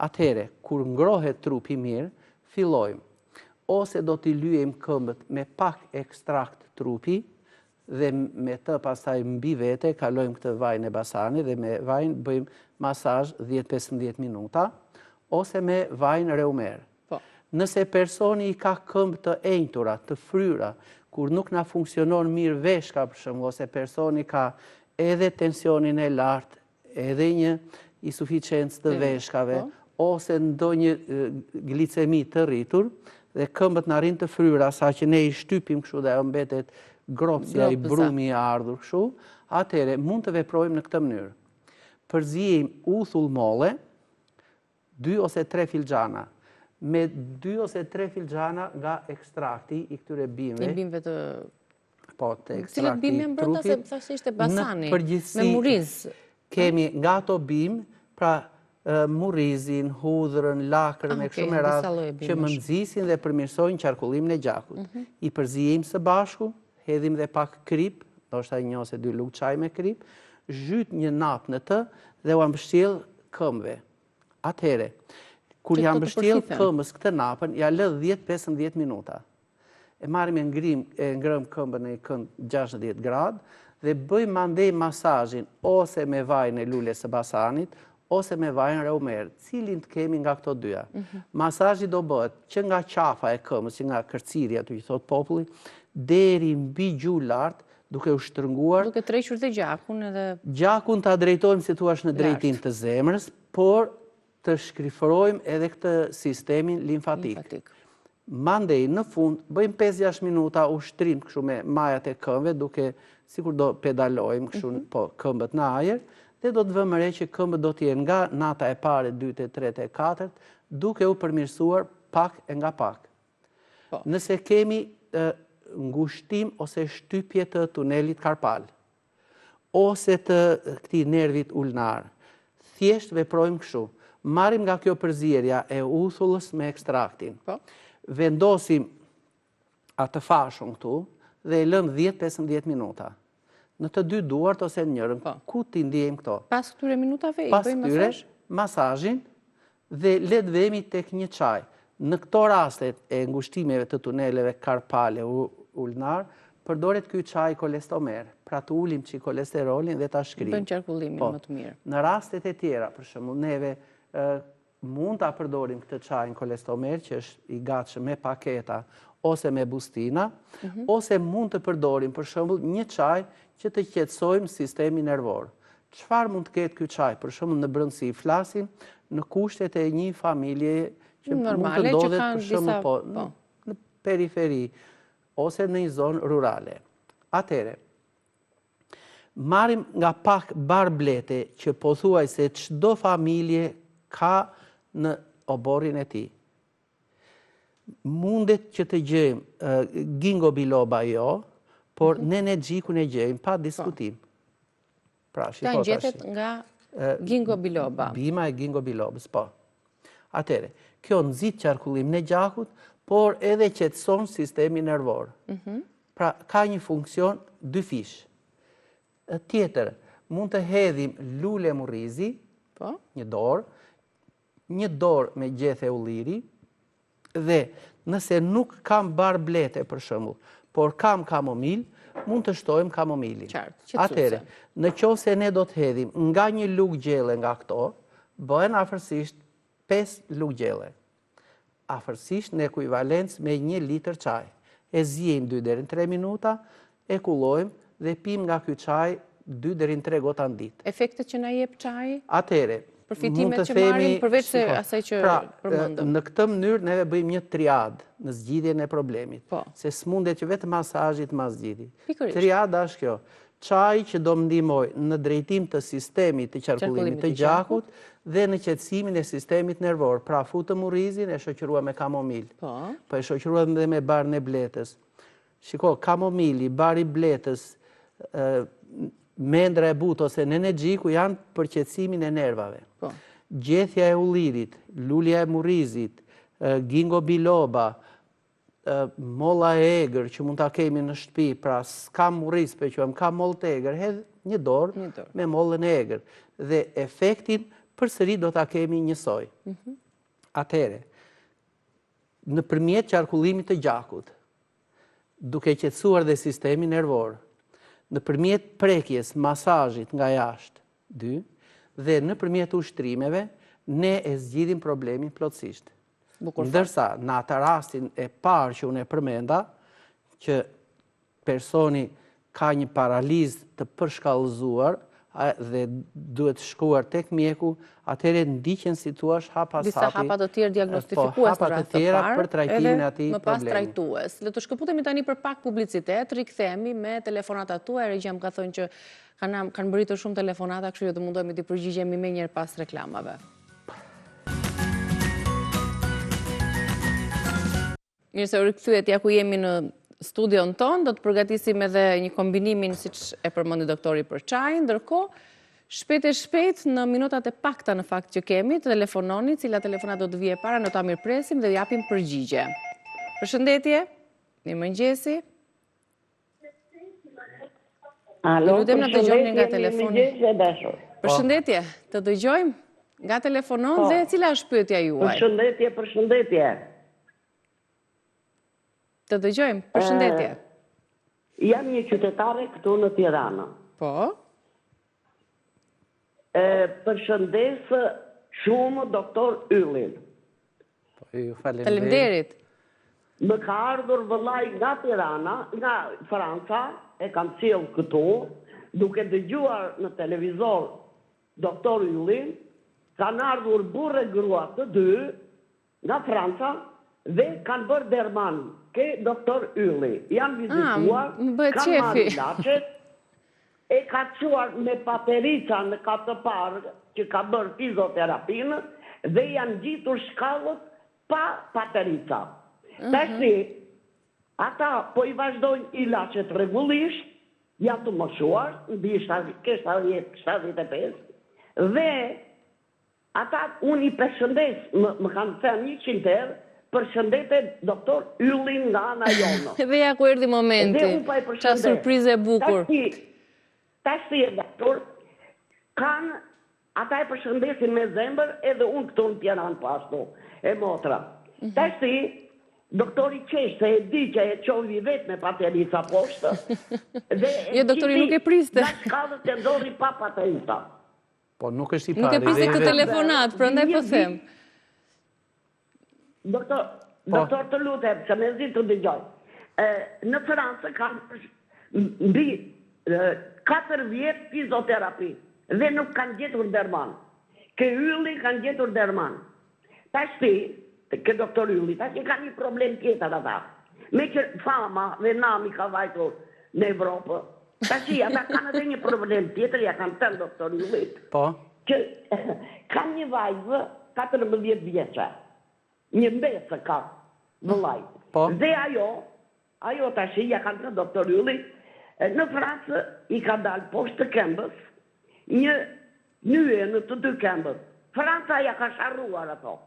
Atëhere, kur ngrohet trupi mirë, fillojmë. Ose do t'i lyejmë këmbët me pak ekstrakt trupi dhe me të pastaj mbi vete kalojmë këtë vajin e basanit dhe me vajin bëjmë masazh 10-15 minuta ose me vajin reumer. Nëse personi i ka këmbë të enjtura, të fryra, kur nuk na funksionon mirë veshka për shembull, ose personi ka edhe tensionin e lartë, edhe një insuficiencë të veshkave, ose ndonjë glicemi të rritur, dhe këmbët na rrin të fryra, sa që ne i shtypim kështu dhe ajo mbetet gropsja i brumi i ardhur kështu, atëherë mund të veprojmë në këtë mënyrë. Përzijim uthull molle, 2 ose 3 filxhana. Me 2 ose 3 filxhana nga ekstrakti i këtyre bimëve. I bimëve të... Po, të ekstrakti Cilat bimë janë brenda, se thashë ishte basani, me muriz. Kemi nga ato bimë, pra murizin, hudhrën, lakrën e kështu me radhë, që më nxisin dhe përmirësojnë qarkullimin e gjakut. I përzijim së bashku, hedhim dhe pak krip, ndoshta 1 ose 2 lugë çaj me krip, zhyt një nap në të dhe u ambështjell këmbëve. Atëherë, kur jam mbështjell këmbës këtë napën, ja lë 10-15 minuta. E marrim e ngrëm këmbën në kënd 60 gradë dhe bëjmë mandej masazhin ose me vajin e lulës së basanit ose me vajin reumer, cilin të kemi nga këto dyja. Masazhi do bëhet që nga qafa e këmbës, që nga kërcirja, aty që thot populli, deri mbi gjuhë lart, duke u shtrënguar. Duke tërhequr dhe gjakun edhe... Gjakun ta drejtojmë, si thua, në drejtim të zemrës, por të shkrifërojmë edhe këtë sistemin limfatik. Mandej në fund, bëjmë 5-6 minuta ushtrim kështu me majat e këmbëve, duke sikur do pedalojmë kështu po këmbët në ajër, dhe do të vëmë re që këmbët do të jenë nga nata e parë, 2, 3 e 4, duke u përmirësuar pak e nga pak. Nëse kemi ngushtim ose shtypje të tunelit karpal, ose të këtij nervit ulnar, thjesht veprojmë kështu. Marrim nga kjo përzierja e uthullës me ekstraktin. Vendosim atë fashën këtu dhe e lëm 10-15 minuta. Në të 2 duart ose në njërën, ku t'i ndjejmë këto? Pas këtyre minutave i bëjmë masazh? Pas këtyre masazhin dhe le të vemi tek një çaj. Në këto raste e ngushtimeve të tuneleve karpale ulnar, përdoret ky çaj kolestomer, pra të ulim që kolesterolin dhe ta shkrim. Bën qarkullimin më të mirë. Në rastet e tjera, për shembull, neve mund ta përdorim këtë çajin kolestomer, që është i gatshëm me paketa ose me bustina, ose mund të përdorim, për shembull, një çaj që të qetësojmë sistemin nervor. Çfarë mund të ketë ky çaj? Për shembull, në brendësi flasim në kushtet e një familje që mund të ndodhet, për shembull, në periferi ose në një zonë rurale. Atëherë, marrim nga pak barblete që pothuajse çdo familje ka në oborrin e tij. Mundet që të gjejmë ginkgo biloba jo, por nenexhikun e gjejmë pa diskutim. Pra, shikoj tash. Gjetet nga ginkgo biloba. Bima e ginkgo bilobës, po. Atëherë, kjo nxit qarkullimin e gjakut, por edhe qetëson sistemin nervor. Pra, ka një funksion dyfish. Tjetër, mund të hedhim lule murrizi, një dorë me gjethe ulliri, dhe nëse nuk kam barblete për shembull, por kam kamomil, mund të shtojmë kamomilin. Atëherë, në qoftë se ne do të hedhim nga një lugë gjelle nga këto, bëhen afërsisht 5 lugë gjelle. Afërsisht në ekuivalencë me 1 litër çaj. E zjejmë 2 deri në 3 minuta, e kullojmë dhe pim nga ky çaj 2 deri në 3 gota në ditë. Efektet që na jep çaji? Atëherë, përfitimet që marrim përveç se asaj që përmendëm. Në këtë mënyrë neve bëjmë një triad në zgjidhjen e problemit. Se s'mundet që vetëm masazhi të ma zgjidhi. Triada është kjo. Çaji që do më ndihmojë në drejtim të sistemit të qarkullimit të gjakut dhe në qetësimin e sistemit nervor. Pra futëm murrizin, e shoqëruam me kamomil. Po e shoqëruam dhe me barën e bletës. Shiko, kamomili, bari i bletës, mendra e butë ose nenexhiku janë për qetësimin e nervave. Gjethja e ullirit, lulja e murrizit, ginkgo biloba, molla e egër që mund ta kemi në shtëpi, pra s'kam murriz, për që kam mollë të egër, hedh një dorë me mollën e egër. Dhe efektin përsëri do ta kemi njësoj. Atëherë, nëpërmjet qarkullimit të gjakut, duke qetësuar dhe sistemin nervor, nëpërmjet prekjes, masazhit nga jashtë, 2, dhe nëpërmjet ushtrimeve, ne e zgjidhim problemin plotësisht. Ndërsa, në atë rastin e parë që unë e përmenda, që personi ka një paralizë të përshkallëzuar dhe duhet shkuar tek mjeku, atëherë ndiqen si thua hap pas hapi. Disa hapa të tjerë diagnostifikues në rast të parë, për trajtimin e atij problemi. Më pas problemi. trajtues. Le të shkëputemi tani për pak publicitet, rikthehemi me telefonatat tuaja. Regjia më ka thënë që kanë mbërritur shumë telefonata, kështu që do mundohemi të përgjigjemi më njëherë pas reklamave. Mirë se u rikthyet, ja ku jemi në studion ton, do të përgatisim edhe një kombinimin siç e përmendi doktori për çajin, ndërkohë shpejt në minutat e pakta në fakt që kemi, telefononi, cila telefonat do të vijë para, ne ta mirëpresim dhe japim përgjigje. Përshëndetje. Mirëmëngjesi. Alo, lutem na dëgjoni nga telefoni. Përshëndetje, Përshëndetje, të dëgjojmë nga telefonon dhe cila është pyetja juaj? Përshëndetje. Të dëgjojmë, përshëndetje. Jam një qytetare këtu në Tirana. Po. Përshëndes shumë doktor Yllin. Faleminderit. Më ka ardhur vëllai nga Tirana, nga Franca, e kam sjell këtu, duke dëgjuar në televizor doktor Yllin, kanë ardhur burrë grua të dy nga Franca dhe kanë bërë derman ke doktor Ylli. Janë vizituar, kanë marrë ilaçet, e ka quar me Paterica në katë parë që ka bërë fizioterapinë dhe janë gjitur shkallët pa Paterica. Tashi, ata po i vazhdojnë ilaçet rregullisht, janë të moshuar, mbi 70-75, dhe ata unë i përshëndes, më kanë thënë 100 herë, përshëndete doktor Yllin nga ana jonë. Dhe ja ku erdhi momenti. Qa surprizë e bukur. Tashi e doktor, ata e përshëndesin me zemër edhe unë këtu në Tiranë pastu, e motra. Tashi, doktori qeshtë se e di që e qovi vetë me Paterica poshtë. Jo, doktori nuk e priste. Nga shkallët e ndori pa Paterica. Po nuk është i pari. Nuk e priste këtë telefonat, prandaj po them. Doktor të lutem, që me zi të dëgjoj. Në Francë kanë mbi 4 vjetë fizoterapi dhe nuk kanë gjetur derman. Ke Ylli kanë gjetur derman. Tashti, ke doktor Ylli, tashti ka një problem tjetër ata. Me që fama dhe nami ka vajtur në Evropë, tashti ata kanë edhe një problem tjetër, ja kanë tënë doktor Ylli. Po? Që kanë një vajzë 14 vjeçë. Një mbesë ka vëllaj. Dhe ajo tashi ja kanë të doktor Ylli, në Francë i ka dalë poshtë të këmbës, një nyje në të 2 këmbës. Franca ja ka sharruar ato.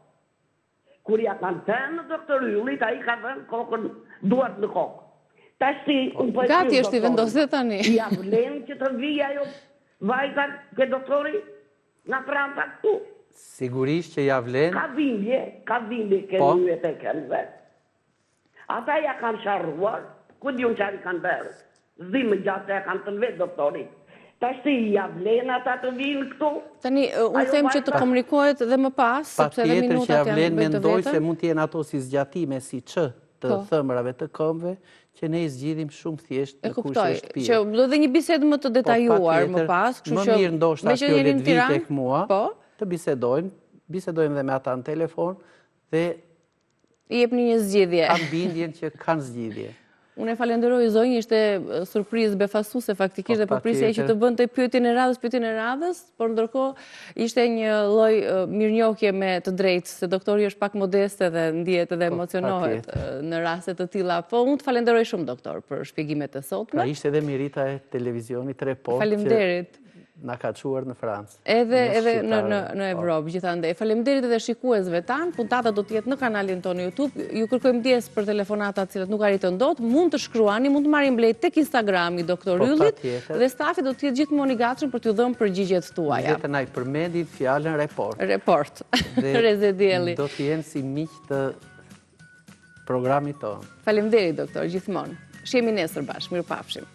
Kur ja kanë thënë doktor Ylli, ta i ka dhënë kokën, duart në kokë. Tashi, gati është i vendosur tani. Ja vlen që të vijë ajo vajza ke doktori nga Franca këtu. Sigurisht që ja vlen. Ka dhimbje ke nyjet e këmbëve. Ata ja kanë sharruar, ku diun çfarë kanë bërë. Dhimbje gjatë ja kanë të vetë doktori. Tashi ja vlen ata të vinë këtu. Tani unë them që të komunikohet dhe më pas, sepse edhe minutat janë vlen, mendoj se mund të jenë ato si zgjatime si ç të thëmrave të këmbëve, që ne i zgjidhim shumë thjesht në kushte shtëpie. Që do dhe një bisedë më të detajuar më pas, kështu që më mirë ndoshta kjo le të vijë tek mua. Të bisedojmë dhe me ata në telefon dhe i jepni një zgjidhje. Kam bindjen që kanë zgjidhje. Unë e falenderoj zonjë, ishte surprizë befasuese faktikisht dhe po prisja që të bënte pyetjen e radhës, por ndërkohë ishte një lloj mirënjohje me të drejtë, se doktori është pak modeste dhe ndihet edhe emocionohet në raste të tilla. Po unë të falenderoj shumë doktor për shpjegimet e sotme. Pra ishte edhe merita e televizionit Report. Faleminderit. Na ka quar në Francë. Edhe në Evropë, gjithandej. Faleminderit edhe shikuesve tanë. Puntata do të jetë në kanalin tonë YouTube. Ju kërkojmë ndjes për telefonatat cilat nuk arritën dot. Mund të shkruani, mund të marrin blej tek Instagrami doktor Yllit dhe stafi do të jetë gjithmonë i gatshëm për t'ju dhënë përgjigjet tuaja. Vetëm na i përmendi fjalën Report. Report. Reze Dielli. Do të jenë si miq të programit tonë. Faleminderit doktor, gjithmonë. Shihemi nesër bashkë. Mirupafshim.